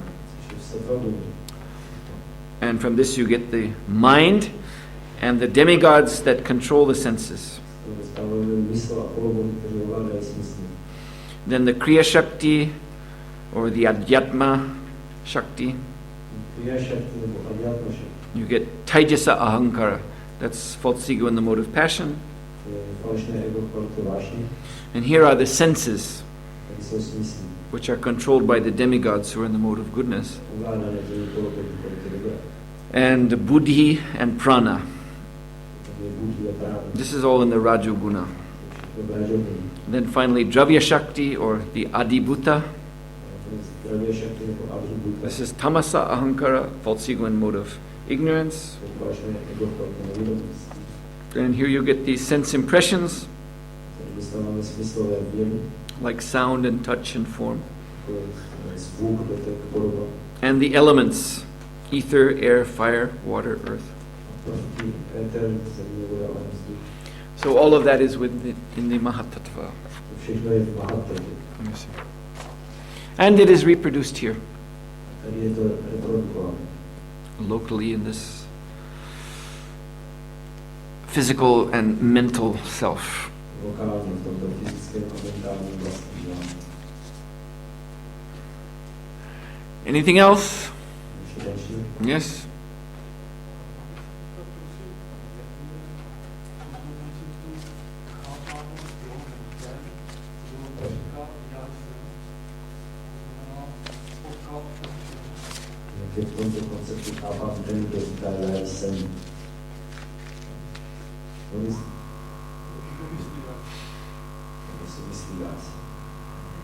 And from this you get the mind and the demigods that control the senses. Then the Kriya Shakti, or the Adhyatma Shakti. You get Taijasa Ahankara. That's false ego in the mode of passion. And here are the senses, which are controlled by the demigods who are in the mode of goodness. And buddhi and prana. This is all in the Rajoguna. Then finally Dravya Shakti, or the Adibhuta. This is Tamasa Ahankara, false ego in mode of ignorance. And here you get these sense impressions, like sound and touch and form. And the elements, ether, air, fire, water, earth. So all of that is in the Mahatattva. And it is reproduced here, locally in this physical and mental self. Anything else? Yes?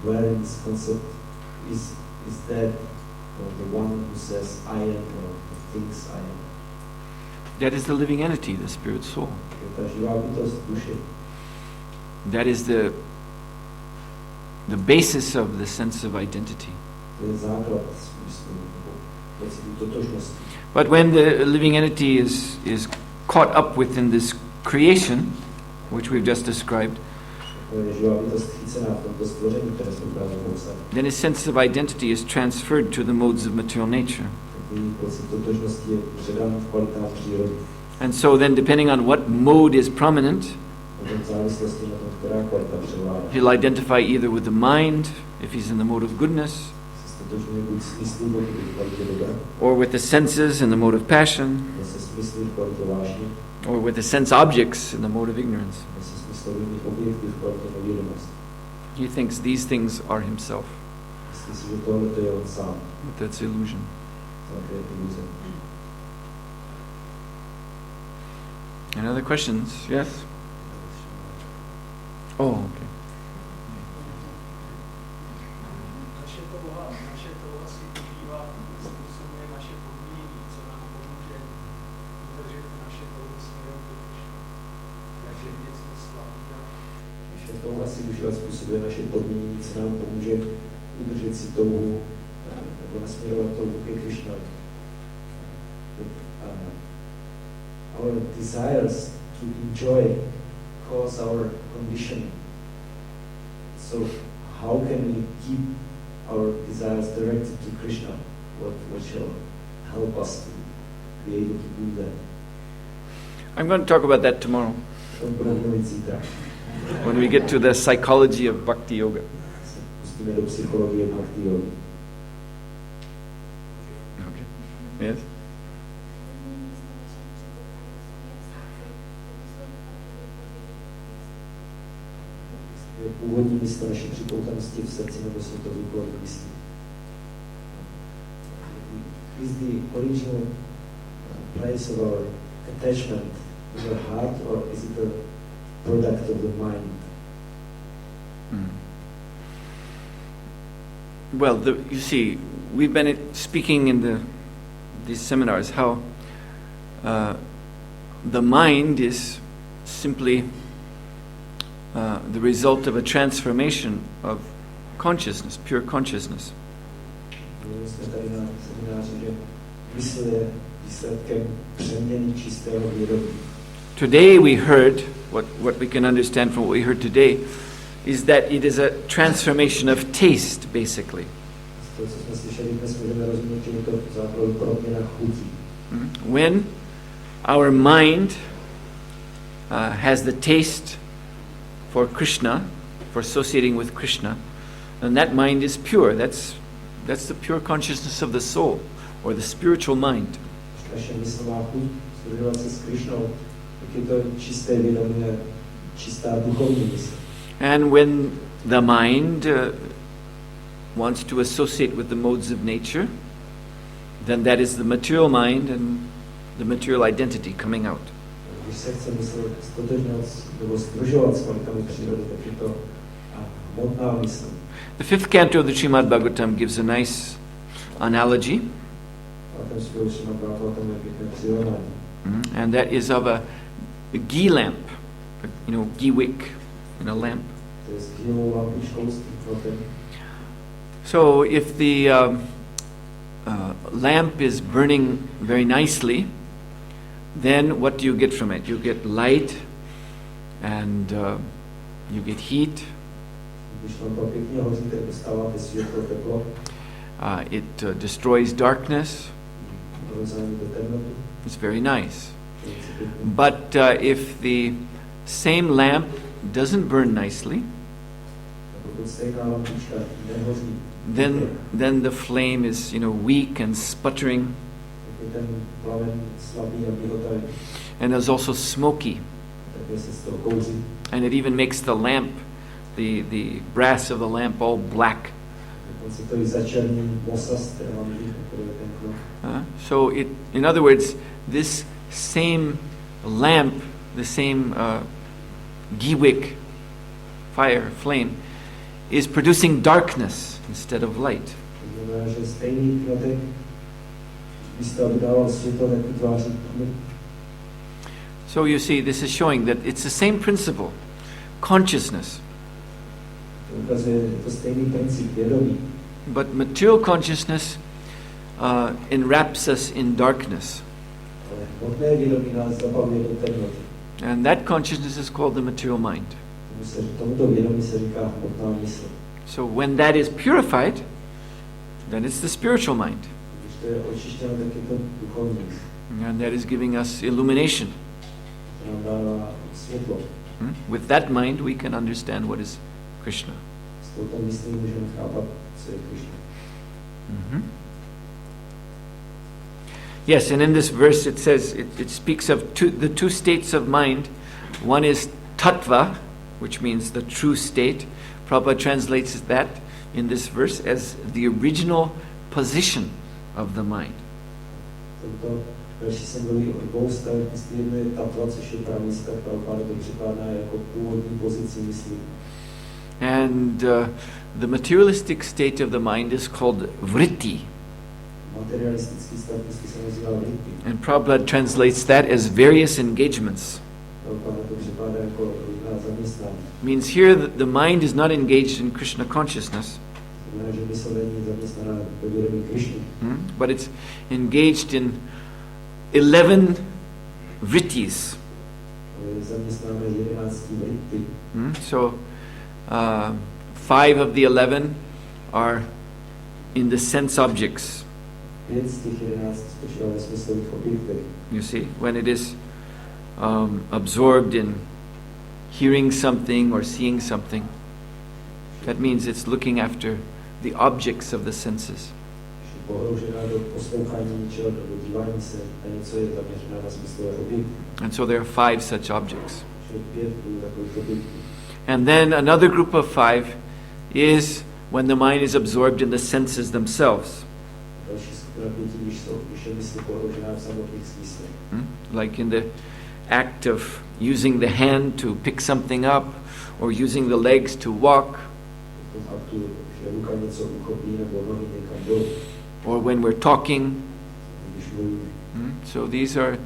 Where in this concept is that the one who says I am or thinks I am? That is the living entity, the spirit soul. That is the basis of the sense of identity. But when the living entity is caught up within this creation, which we've just described, then his sense of identity is transferred to the modes of material nature. And so then, depending on what mode is prominent, he'll identify either with the mind, if he's in the mode of goodness, or with the senses in the mode of passion, or with the sense objects in the mode of ignorance. He thinks these things are himself. But that's illusion. Any other questions? Yes? Oh, okay. Způsobuje naše podmínění, co nám pomůže udržet si touhu nebo nasměrovat touhu ke Krishnovi. Our desires to enjoy cause our conditioning. So how can we keep our desires directed to Krishna? What shall help us to be able to do that? I'm going to talk about that tomorrow, when we get to the psychology of Bhakti Yoga. Okay. Yes? Původní místo naší připoutanosti v srdci nebo světový kolem myslí. Is the original place of our attachment in our heart, or is it a product of the mind? Well, you see, we've been speaking in the these seminars, how the mind is simply the result of a transformation of consciousness, pure consciousness. Jsme tady na semináři, že mysl je výsledkem přeměny čistého vědomí. Today we heard, what we can understand from what we heard today, is that it is a transformation of taste, basically. To, co jsme slyšeli dnes, můžeme rozumět, že je to zároveň proměna chutí. When our mind has the taste for Krishna, for associating with Krishna, then that mind is pure. That's the pure consciousness of the soul, or the spiritual mind. Naše mysl má chuť spojovat se s Krišnou, tak je to čisté vědomí a čistá duchovní mysl. And when the mind wants to associate with the modes of nature, then that is the material mind and the material identity coming out. Když se chce mysl stotožňovat nebo združovat s kvalitami přírody, tak je to hmotná mysl. The fifth canto of the Srimad Bhagavatam gives a nice analogy, and that is of a ghee lamp, ghee wick in a lamp. So if the lamp is burning very nicely, then what do you get from it? You get light and you get heat. It destroys darkness. It's very nice. But if the same lamp doesn't burn nicely, then the flame is, weak and sputtering, and is also smoky, and it even makes the lamp, the brass of the lamp, all black. So in other words, this same lamp, the same ghee wick, fire, flame, is producing darkness instead of light. So you see, this is showing that it's the same principle, consciousness. But material consciousness enwraps us in darkness. And that consciousness is called the material mind. So when that is purified, then it's the spiritual mind. And that is giving us illumination. With that mind, we can understand what is Krishna. Mm-hmm. Yes, and in this verse it says, it speaks of the two states of mind. One is tattva, which means the true state. Prabhupada translates that in this verse as the original position of the mind. And the materialistic state of the mind is called vritti. And Prabhupada translates that as various engagements. Means here that the mind is not engaged in Krishna consciousness, but it's engaged in 11 vrittis. So 5 of the 11 are in the sense objects. You see, when it is absorbed in hearing something or seeing something, that means it's looking after the objects of the senses. And so there are 5 such objects. And then another group of 5 is when the mind is absorbed in the senses themselves. Like in the act of using the hand to pick something up, or using the legs to walk, or when we're talking, So these are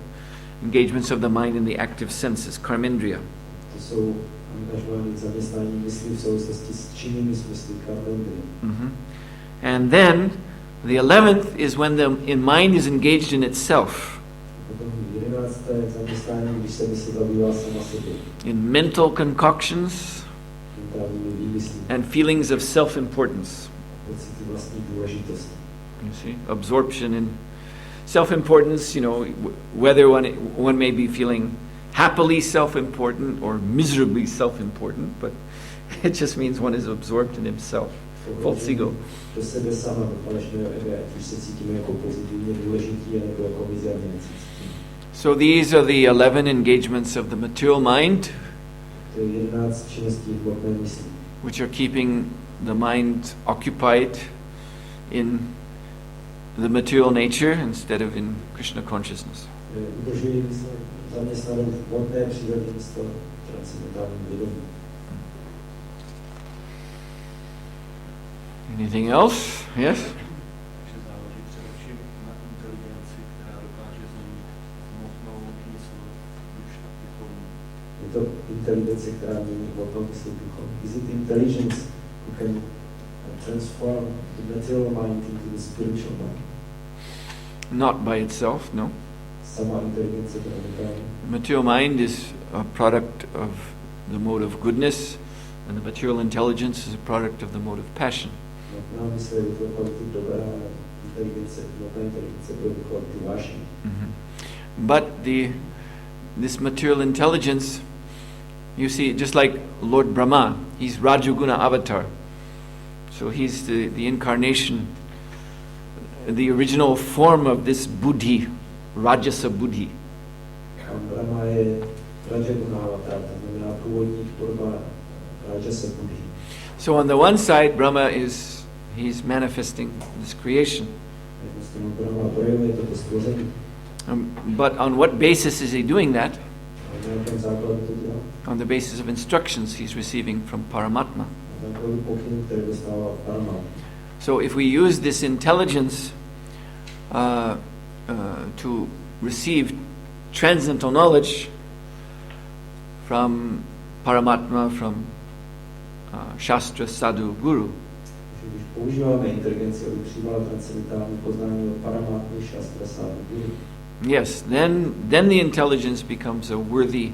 engagements of the mind in the active senses, karmendriya. To jsou angažování zaměstnání mysli v souvislosti s činnými smysly karmendriya. And then the 11th is when the mind is engaged in itself. Potom 11. zaměstnání, když se mysl zabývá sama sebe. In mental concoctions and feelings of self-importance. Pocity vlastní důležitosti. You see, absorption in self-importance, whether one may be feeling happily self-important or miserably self-important, but it just means one is absorbed in himself. False ego. Do sebe sama, do falešného ega, ať už se cítíme jako pozitivně důležití, nebo jako mizerně necítíme. So these are the 11 engagements of the material mind, To je 11 činností hmotné mysli, which are keeping the mind occupied in the material nature instead of in Krishna consciousness. Udržují mysl zaměstnanou v hmotné přírodě místo transcendentálním vědomí. Anything else? Yes? Je to inteligence, která mění hmotnou mysl duchom. Is it intelligence who can transform the material mind into the spiritual mind? Not by itself, no. Sama inteligence to nedokáže. The material mind is a product of the mode of goodness, and the material intelligence is a product of the mode of passion. Hmotná mysl je to kvalitu dobrá, hmotná inteligence je to kvalitu vášní. But this material intelligence, you see, just like Lord Brahma, he's Rajaguna avatar. So he's the incarnation, the original form of this buddhi, Rajasa buddhi. Brahma je Rajaguna avatar, to znamená původní tvorba Rajasa buddhi. So on the one side, Brahma he's manifesting this creation. Brahma projevuje toto stvoření. But on what basis is he doing that? Na jakém základu to dělá? On the basis of instructions he's receiving from Paramatma. Na základě pokynů, které dostává Paramatma. So if we use this intelligence to receive transcendental knowledge from Paramatma, from Shastra, Sadhu, Guru, Když používáme inteligenci, aby přijímala transcendentální poznání od Paramatmy, Shastra, Sadhu, Guru, yes, then the intelligence becomes a worthy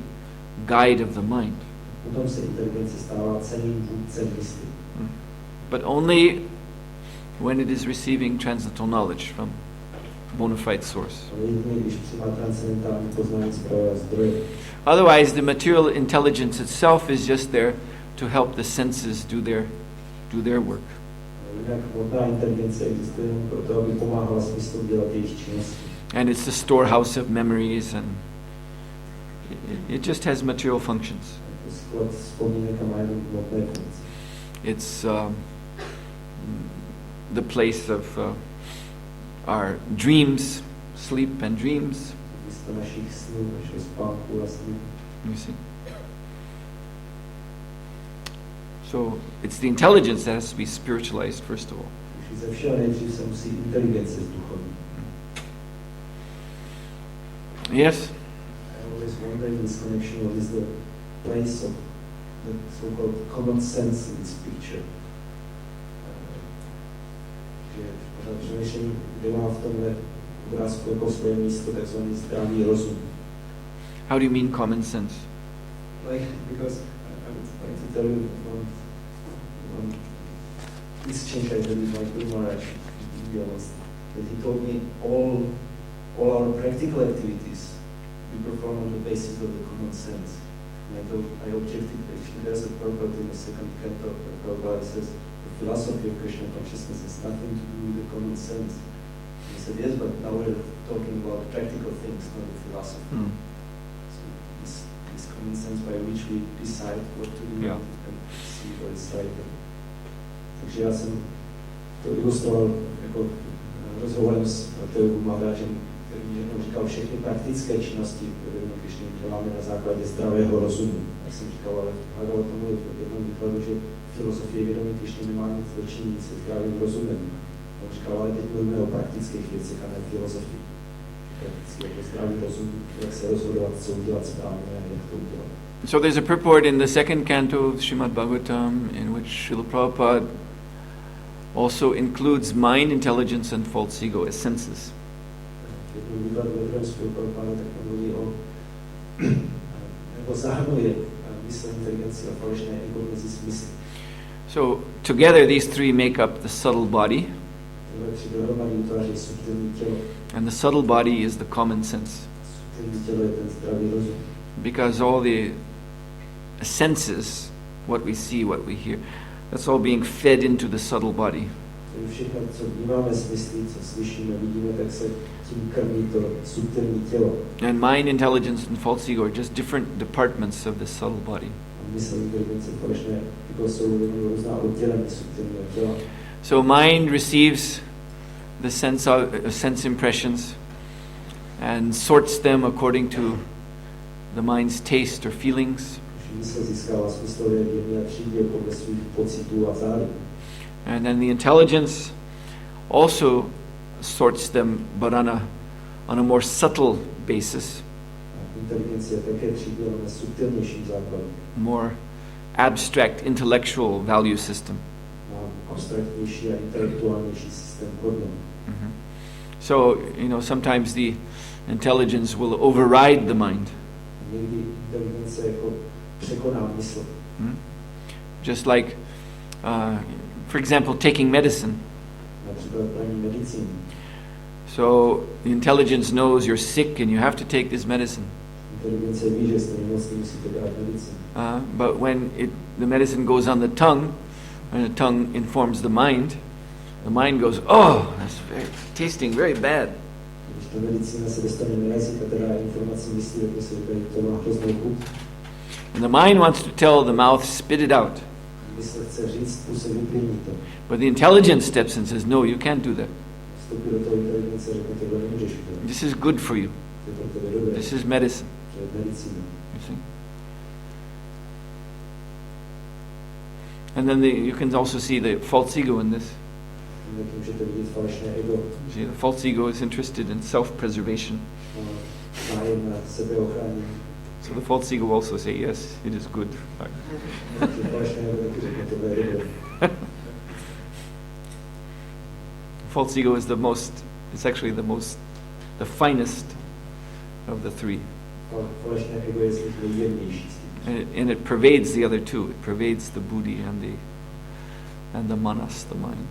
guide of the mind. potom se inteligence stává cenným vůdcem mysli. But only when it is receiving transcendental knowledge from bona fide source. Ale jedině, když přijímá transcendentální poznání z pravého zdroje. Otherwise, the material intelligence itself is just there to help the senses do their work. Jinak hmotná inteligence existuje jen proto, aby pomáhala smyslům dělat jejich činnosti. And it's the storehouse of memories, and it just has material functions. To sklad vzpomínek a má jenom hmotné funkce. It's the place of our dreams, sleep and dreams. Místo našich snů, našeho spánku a snů. You see. So it's the intelligence that has to be spiritualized first of all. Už ze všeho nejdřív se musí inteligence zduchovnit. Yes? I always wonder in this connection what is the place of the so-called common sense in this picture. Že pořád přemýšlím, kde má v tomhle obrázku jako svoje místo takzvaný zdravý rozum. How do you mean common sense? Like, because I would like to tell you one exchange I had with my Guru Maharaj, to be honest, that he told me all our practical activities we perform on the basis of the common sense. And I objected actually there's a purport in the second canto of Prabhupada says the philosophy of Krishna consciousness has nothing to do with the common sense. And he said yes, but now we're talking about practical things, not the philosophy. So this common sense by which we decide what to do and see what is right. Takže já jsem to ilustroval jako rozhovorem s Teogou Maharajem, který jednou říkal, všechny praktické činnosti, které když děláme na základě zdravého rozumu. Jak jsem říkal, ale hledal tomu jednou výkladu, že filozofie vědomí Krišny nemá nic dočinit se zdravým rozumem. On říkal, ale teď mluvíme o praktických věcech a ne filozofii. prakticky jako zdravý rozum, jak se rozhodovat, co udělat správně a jak to udělat. So there's a purport in the second canto of Srimad Bhagavatam in which Srila Prabhupada also includes mind, intelligence, and false ego as senses. So together these three make up the subtle body, and the subtle body is the common sense. Because all the senses, what we see, what we hear, that's all being fed into the subtle body. And mind, intelligence, and false ego are just different departments of the subtle body. So mind receives the sense impressions and sorts them according to the mind's taste or feelings. And then the intelligence also sorts them, but on a more subtle basis, more abstract intellectual value system. So, sometimes the intelligence will override the mind. Just like, for example, taking medicine. So the intelligence knows you're sick and you have to take this medicine. But when the medicine goes on the tongue, and the tongue informs the mind goes, oh, that's tasting very bad. And the mind wants to tell the mouth, spit it out. But the intelligence steps in and says, no, you can't do that. This is good for you. This is medicine. You see? And then you can also see the false ego in this. See, the false ego is interested in self-preservation. So the false ego will also say, yes, it is good. False ego is it's actually the finest of the three. And it pervades the other two. It pervades the buddhi and the manas, the mind.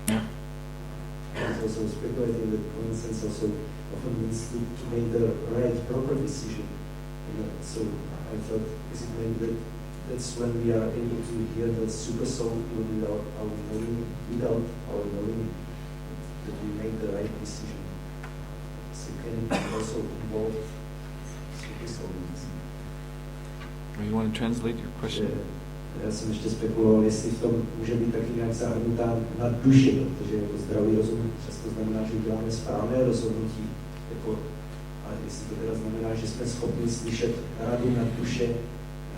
Yeah. Also speculating that common sense also often means to make the right, proper decision. So I thought, is it maybe that's when we are able to hear the super soul without our knowing that we make the right decision. So can it also involve super soul? You want to translate your question? Já jsem ještě spekuloval, jestli v tom může být taky nějak zahrnutá na duši, protože jako zdravý rozum často znamená, že děláme správné rozhodnutí, a jestli to teda znamená, že jsme schopni slyšet radu na duše,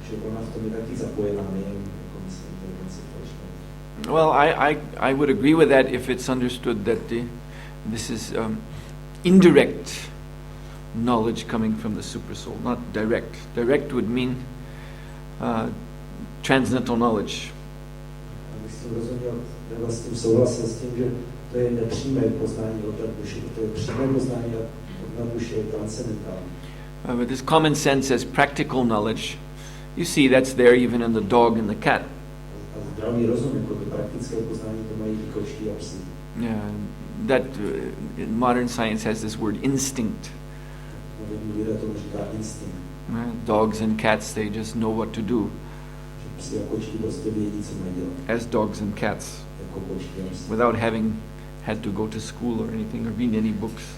že ona v tom je taky zapojená, nejen jako myslím, že Well, I would agree with that if it's understood that this is indirect knowledge coming from the super soul, not direct. Direct would mean transcendental knowledge. But this common sense as practical knowledge, you see that's there even in the dog and the cat. Yeah, that in modern science has this word instinct. Dogs and cats, they just know what to do. As dogs and cats, without having had to go to school or anything or read any books.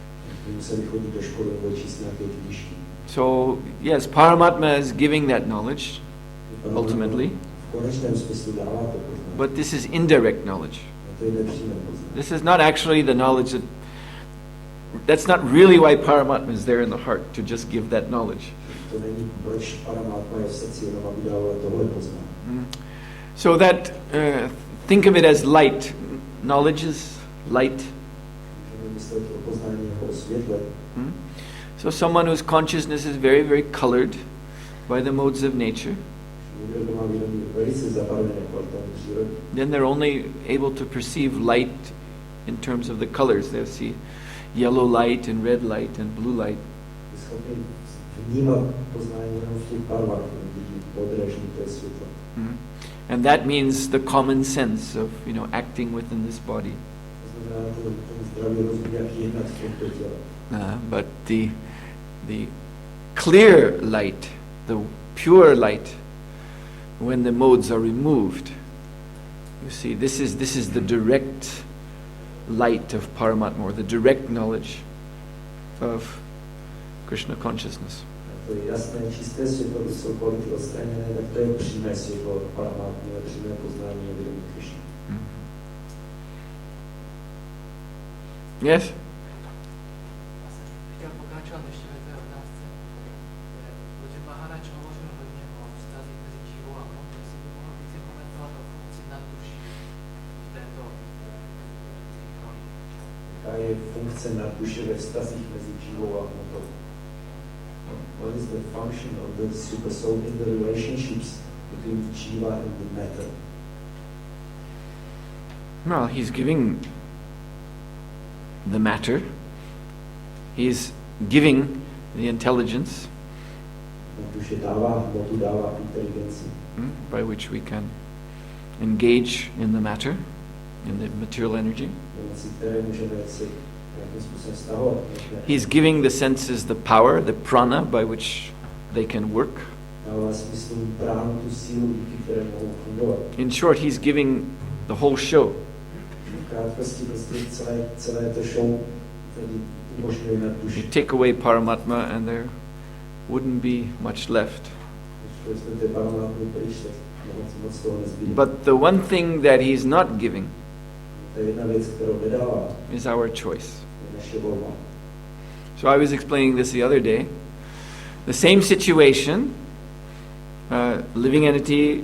So yes, Paramatma is giving that knowledge ultimately, but this is indirect knowledge. This is not actually the knowledge that's not really why Paramatma is there in the heart, to just give that knowledge. So that think of it as light. knowledge is light. Můžeme myslet o poznání jako o světle. So someone whose consciousness is very, very colored by the modes of nature, Někdo, kdo má vědomí velice zabarvené kvalitami přírody, then they're only able to perceive light in terms of the colors. They'll see yellow light and red light and blue light. je schopný vnímat poznání jenom v těch barvách, vidí modré, žluté světlo. And that means the common sense of, acting within this body. To znamená ten zdravý rozum, jak jednat v tomto těle. But the clear light, the pure light, when the modes are removed, you see, this is the direct light of Paramatma, or the direct knowledge of Krishna consciousness. To je jasné, čisté světlo, když jsou kvality odstraněné, tak to je přímé světlo Paramatmy, přímé poznání a vědomí Krishny. Yes? Chtěl pokračovat ještě ve té otázce, protože Maharač hovořil hodně o vztazích mezi živou a hmotou, jestli by mohl více komentovat o funkci nadduší v této roli. Jaká je funkce nadduše ve vztazích mezi živou a hmotou? What is the function of the super soul in the relationships between Jiva and the matter? Well, he's giving the matter, he's giving the intelligence Nadduše dává hmotu, dává inteligenci, by which we can engage in the matter, in the material energy. pomocí které můžeme se nějakým způsobem vztahovat. He's giving the senses the power, the prana, by which they can work. Dává smysl pránu, tu sílu, díky které mohou fungovat. In short, he's giving the whole show. V krátkosti prostě celé to show tedy umožňuje nadduši. You take away Paramatma and there wouldn't be much left. Když jsme té Paramatmy pryč, tak moc toho nezbývá. But the one thing that he's not giving To je jedna věc, kterou nedává, is our choice. je naše volba. So I was explaining this the other day. The same situation, living entity,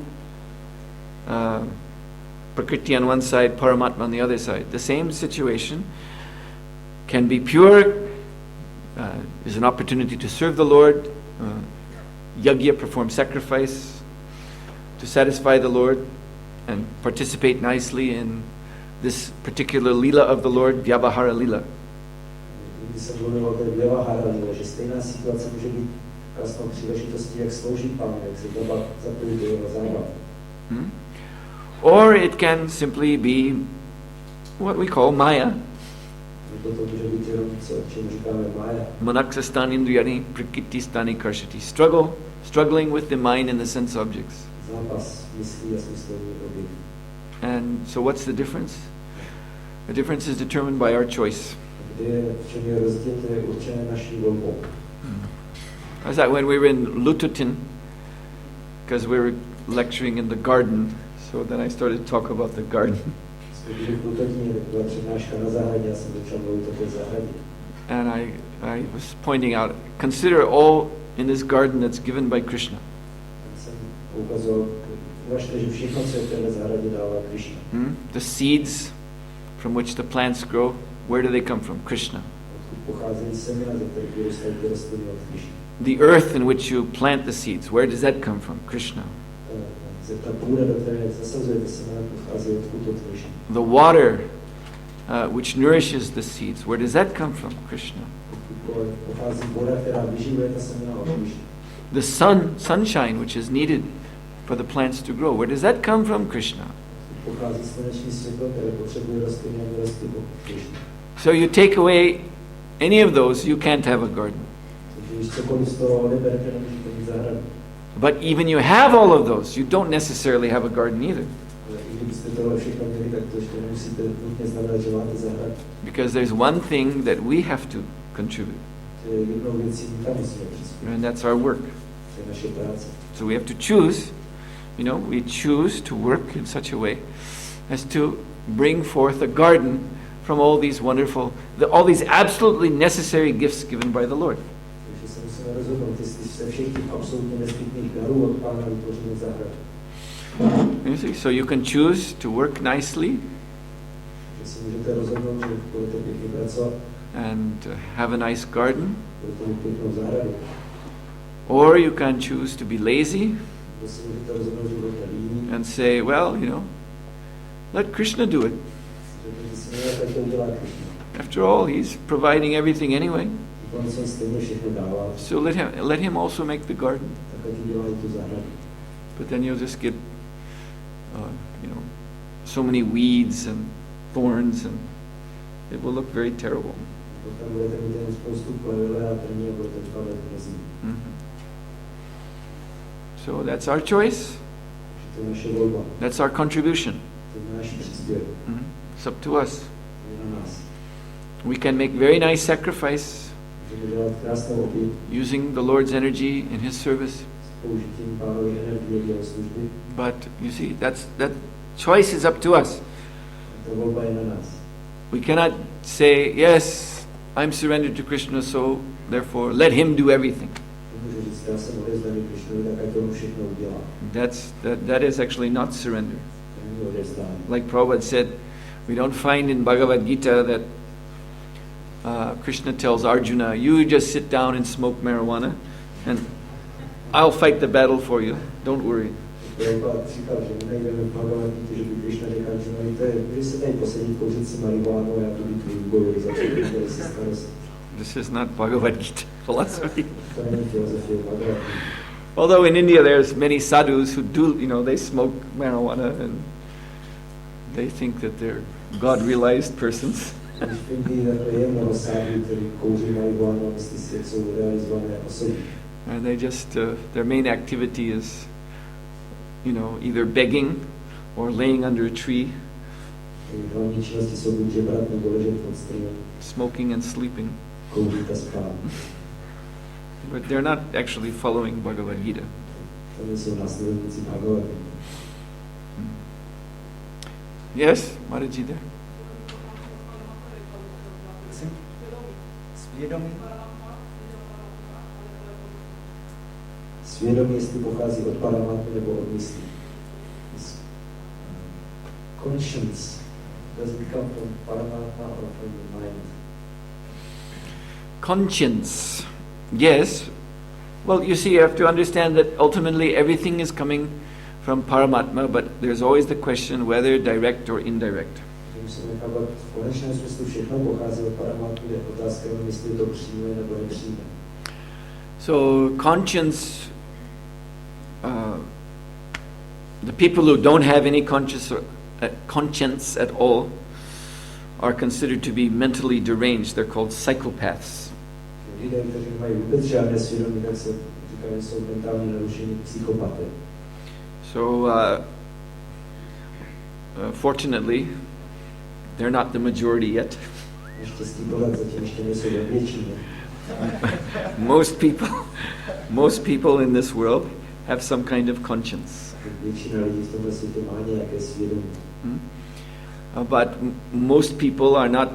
Prakriti on one side, Paramatma on the other side. The same situation can be pure, is an opportunity to serve the Lord, yajna, perform sacrifice, to satisfy the Lord and participate nicely in this particular lila of the Lord, Vyavahara lila. Když jsem mluvil o té Vyavahara lile, že stejná situace může být krásnou příležitostí, jak sloužit Pánu, jak se zapojit do jeho zábav. Or it can simply be what we call Maya. To může být jenom, čemu říkáme Maya. Manaksastan indriyani prakriti stani karshati. Struggling with the mind and the sense objects. Zápas myslí a smyslovní objekt. And so what's the difference? The difference is determined by our choice. V čem je rozdíl, to je určené naší volbou. I was that when we were in Lututin, because we were lecturing in the garden, so then I started to talk about the garden. And I was pointing out, consider all in this garden that's given by Krishna. The seeds from which the plants grow, where do they come from? Krishna. The earth in which you plant the seeds, where does that come from? Krishna. The water which nourishes the seeds, where does that come from? Krishna. The sunshine which is needed for the plants to grow, where does that come from? Krishna. So you take away any of those, you can't have a garden. But even you have all of those, you don't necessarily have a garden either. Because there's one thing that we have to contribute, and that's our work. So we have to choose, we choose to work in such a way as to bring forth a garden from all these wonderful, all these absolutely necessary gifts given by the Lord. You see, so you can choose to work nicely Vy si můžete rozhodnout, že budete pěkně pracovat, and have a nice garden, budete mít pěknou zahradu. or you can choose to be lazy Vy si můžete rozhodnout, že budete líní. and say, well, let Krishna do it. Řekněte si, ne, tak to udělá Krishna. After all, he's providing everything anyway. Konec on stejně všechno dává. So let him also make the garden. Tak ať udělá i tu zahradu. But then you'll just get, so many weeds and thorns, and it will look very terrible. Tam budete mít jen spoustu plevele a trní a budete vypadat mrazí. So that's our choice. To je naše volba. That's our contribution. To je náš příspěvek. It's up to us. Je na nás. We can make very nice sacrifice Můžeme dělat krásnou oběť using the Lord's energy in His service. s použitím Pánovy energie v jeho služby. But you see, that choice is up to us. Ta volba je na nás. We cannot say, yes, I'm surrendered to Krishna, so therefore let him do everything. Můžu říct, já jsem odevzdaný Krišnovi, tak ať on všechno udělá. That is actually not surrender. To není odevzdání. Like Prabhupada said, we don't find in Bhagavad Gita that Krishna tells Arjuna, you just sit down and smoke marijuana and I'll fight the battle for you. Don't worry. Prabhupada říkal, že nejdeme v Bhagavad Gita, že by Krišna řekl Arjunovi, vy se tady posadí kouřit si marihuánu a já tu bitvu vybojuji za to, dělej si starost. This is not Bhagavad Gita philosophy. To není filozofie Bhagavad Gita. Although in India there's many sadhus who do, they smoke marijuana and they think that they're God-realized persons. V Indii takhle je mnoho sádhů, kteří kouří marihuánu a myslí si, jak jsou realizované osoby. And they just, their main activity is, either begging or laying under a tree, Jejich hlavní činnosti jsou buď žebrat nebo ležet pod stromem, smoking and sleeping. kouřit a spát. But they're not actually following Bhagavad Gita. To nejsou následovníci Bhagavad Gita. Yes, Maharaji there? Svědomí, jestli pochází od Paramatmy nebo od myslí. Conscience, does it come from Paramatma or from the mind? Conscience. Yes. Well, you see, you have to understand that ultimately everything is coming from Paramatma, but there's always the question whether direct or indirect. Musíme chápat, v konečném smyslu všechno pochází od Paramatmy, je otázka, jestli to přijme nebo nepřijme. So conscience, the people who don't have any conscience at all are considered to be mentally deranged. They're called psychopaths. Lidé, kteří mají vůbec žádné svědomí, tak se říkají, jsou mentálně narušení psychopaty. So fortunately, they're not the majority yet. Naštěstí bohat zatím ještě nejsou ve většině. Most people in this world have some kind of conscience. Většina lidí v tomhle světě má nějaké svědomí. But most people are not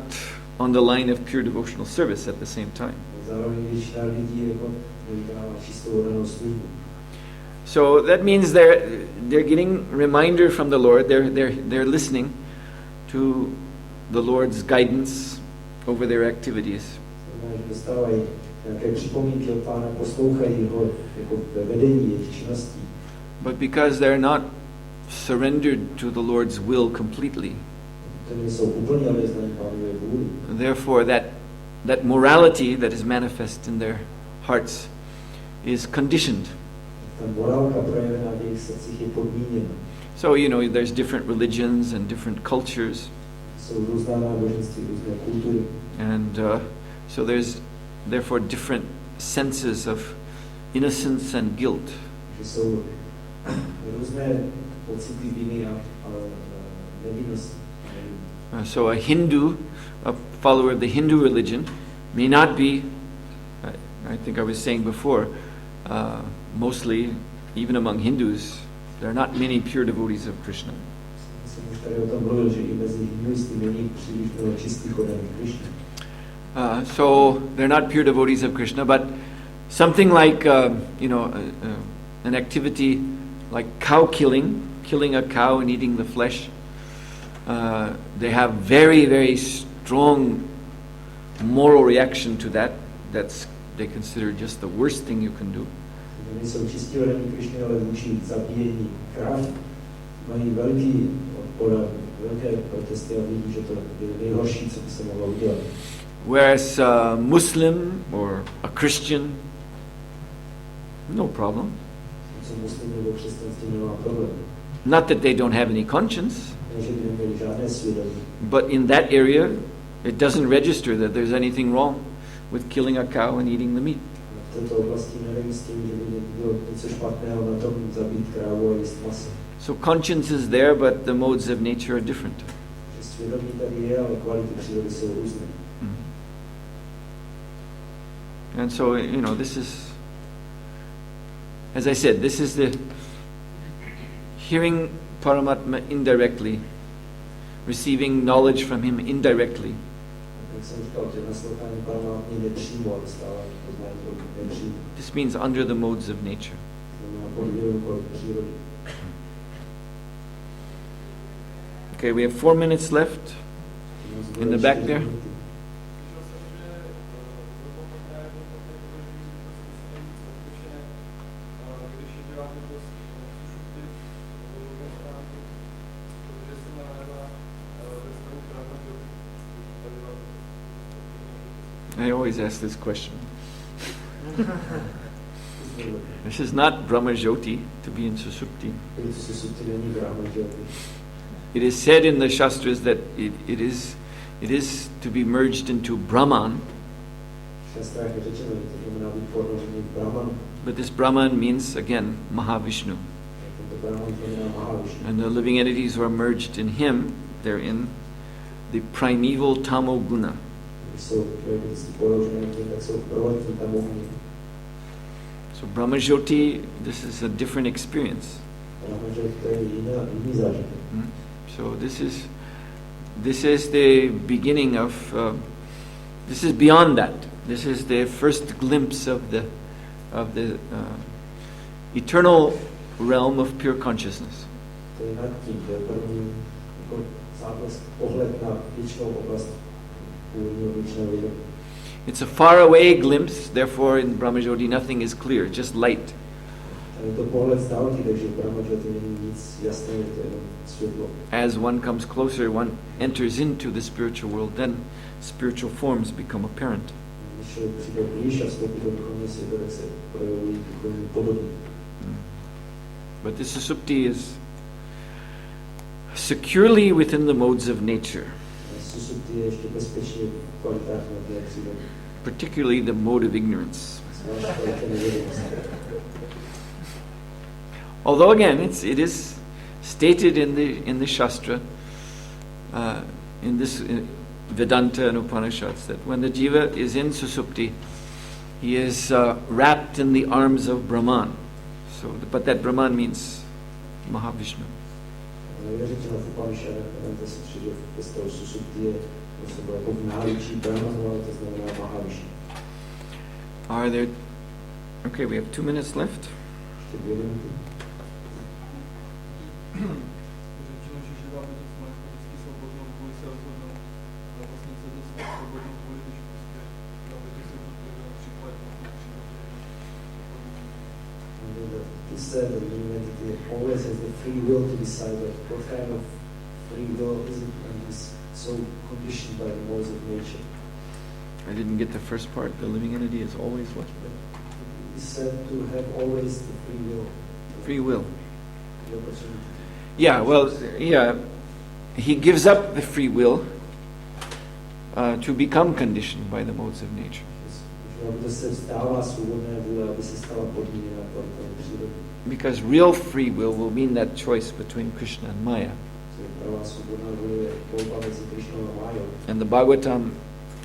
on the line of pure devotional service at the same time. Zároveň většina lidí jako nevykonává čistou oddanou službu. So that means they're getting reminder from the Lord. They're listening to the Lord's guidance over their activities. Znamená, že dostávají nějaké připomínky od Pána, poslouchají ho jako ve vedení jejich činností. But because they're not surrendered to the Lord's will completely, therefore that morality that is manifest in their hearts is conditioned. So, there's different religions and different cultures. And so there's therefore different senses of innocence and guilt. So a Hindu, a follower of the Hindu religion, may not be, I think I was saying before, mostly, even among Hindus, there are not many pure devotees of Krishna. So they're not pure devotees of Krishna, but something like, an activity like cow killing a cow and eating the flesh, they have very, very strong moral reaction to that. That's they consider just the worst thing you can do. Nejsou čistě oddaní Krišně, ale vůči zabíjení krav mají velký odpor, velké protesty a vidí, že to je nejhorší, co by se mohlo udělat. Whereas a Muslim or a Christian, no problem. Co muslim nebo křesťanství nemá problém. Not that they don't have any conscience, Ne, že by neměli žádné svědomí. but in that area, it doesn't register that there's anything wrong with killing a cow and eating the meat. V této oblasti neregistrují, že by bylo něco špatného na tom zabít krávu a jíst maso. So conscience is there, but the modes of nature are different. Že svědomí tady je, ale kvality přírody jsou různé. And so, this is, as I said, this is the hearing Paramatma indirectly, receiving knowledge from him indirectly. Jak jsem říkal, že naslouchání Paramatmy nepřímo, ale stále poznání nepřímo. This means under the modes of nature. Znamená pod vlivem kvalit přírody. Okay, we have 4 minutes left in the back there. I always ask this question. This is not Brahma Jyoti to be in Susupti. It is said in the Shastras that it is to be merged into Brahman. But this Brahman means, again, Mahavishnu. And the living entities who are merged in him, they're in the primeval Tamo Guna. So Brahma Jyoti, this is a different experience. So this is the beginning of, this is beyond that. This is the first glimpse of the eternal realm of pure consciousness. It's a faraway glimpse, therefore in Brahma Jyoti nothing is clear, just light. As one comes closer, one enters into the spiritual world, then spiritual forms become apparent. But this Susupti is securely within the modes of nature, particularly the mode of ignorance. Although again, it is stated in the Shastra, in this Vedanta and Upanishads, that when the jiva is in Susupti, he is wrapped in the arms of Brahman. So, but that Brahman means Mahavishnu. Are there? Okay, we have 2 minutes left. Said that humanity always has the free will to decide what kind of free will is it, and is so conditioned by the laws of nature. I didn't get the first part. The living entity is always what? Is said to have always the free will. Free will. The opportunity. Yeah, well, yeah. He gives up the free will to become conditioned by the modes of nature. Because real free will mean that choice between Krishna and Maya. And the Bhagavatam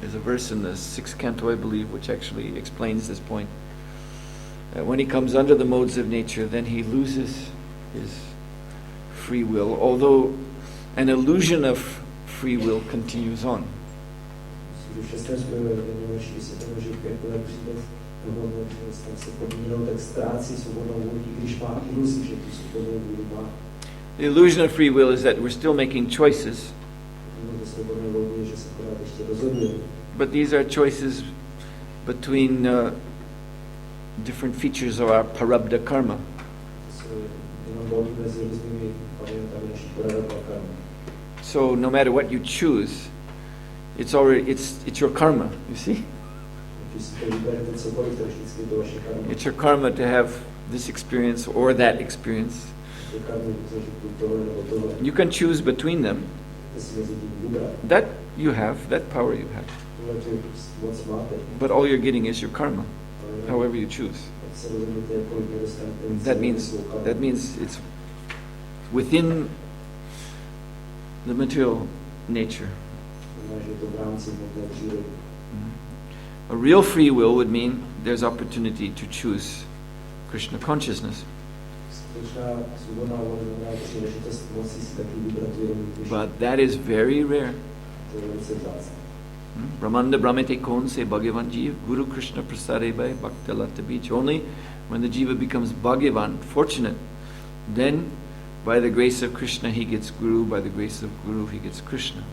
is a verse in the 6th canto, I believe, which actually explains this point. When he comes under the modes of nature, then he loses his free will, although an illusion of free will continues on. The illusion of free will is that we're still making choices, Svobodné volby je, že se pořád ještě rozhodujeme. but these are choices between different features of our parabdha karma. To jsou jenom volby mezi různými variantami naší prarabdha karmy. So no matter what you choose, it's your karma, you see? Když si to vyberete cokoliv, tak vždycky je to vaše karma. It's your karma to have this experience or that experience. Je to karma, protože tohle nebo tohle. You can choose between them. Můžete si mezi tím vybrat. That you have, that power you have. Tohle tu moc máte. But all you're getting is your karma, Ale however you choose. tak se rozhodnete, jakkoliv nedostanete nic, That means it's within the material nature. znamená, že je to v rámci hmotné přírody. A real free will would mean there's opportunity to choose Krishna consciousness. Skutečná svobodná volba znamená příležitost moci si taky vybrat vědomí Krishna. But that is very rare. To je velice vzácné. Brahmanda Brahmete Kon se Bhagavan Jiva Guru Krishna Prasadebhai Bhakta Lata Beach. Only when the Jiva becomes Bhagavan, fortunate, then by the grace of Krishna he gets Guru, by the grace of Guru he gets Krishna.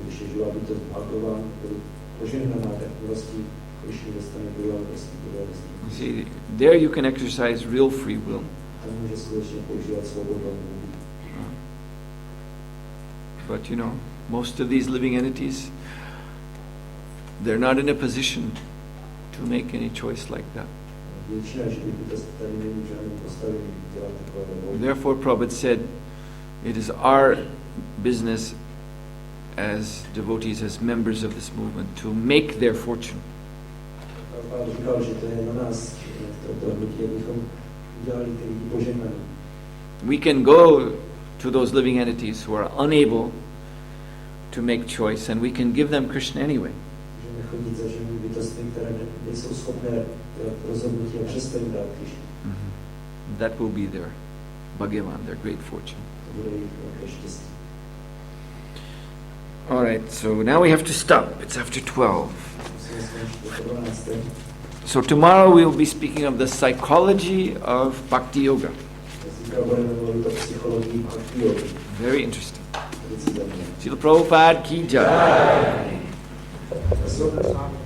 Když je živá bytost Bhagavan, který požehnaná, tak vlastní Krishna dostane Guru a vlastní Guru a vlastní. You see, there you can exercise real free will. Tam může skutečně používat svobodnou volbu. But you know, most of these living entities, they're not in a position to make any choice like that. Většina živých bytostí tady není v žádném postavení dělat takové volby. Therefore, Prabhupada said, it is our business as devotees, as members of this movement, to make their fortune. Pán říkal, že to je na nás, to hnutí, abychom udělali ty lidi požehnaný. We can go to those living entities who are unable to make choice, and we can give them Krishna anyway. Můžeme chodit za živými bytostmi, které nejsou schopné dělat rozhodnutí a přestají dát Krishna. That will be their Bhagavan, their great fortune. To bude jejich velké štěstí. All right, so now we have to stop. It's after 12. Musíme skončit do 12. So tomorrow we will be speaking of the psychology of Bhakti Yoga. Zítra budeme mluvit o psychologii bhakti yogy. Very interesting. Velice zajímavé. Srila Prabhupada ki jai. Suhotra Swami.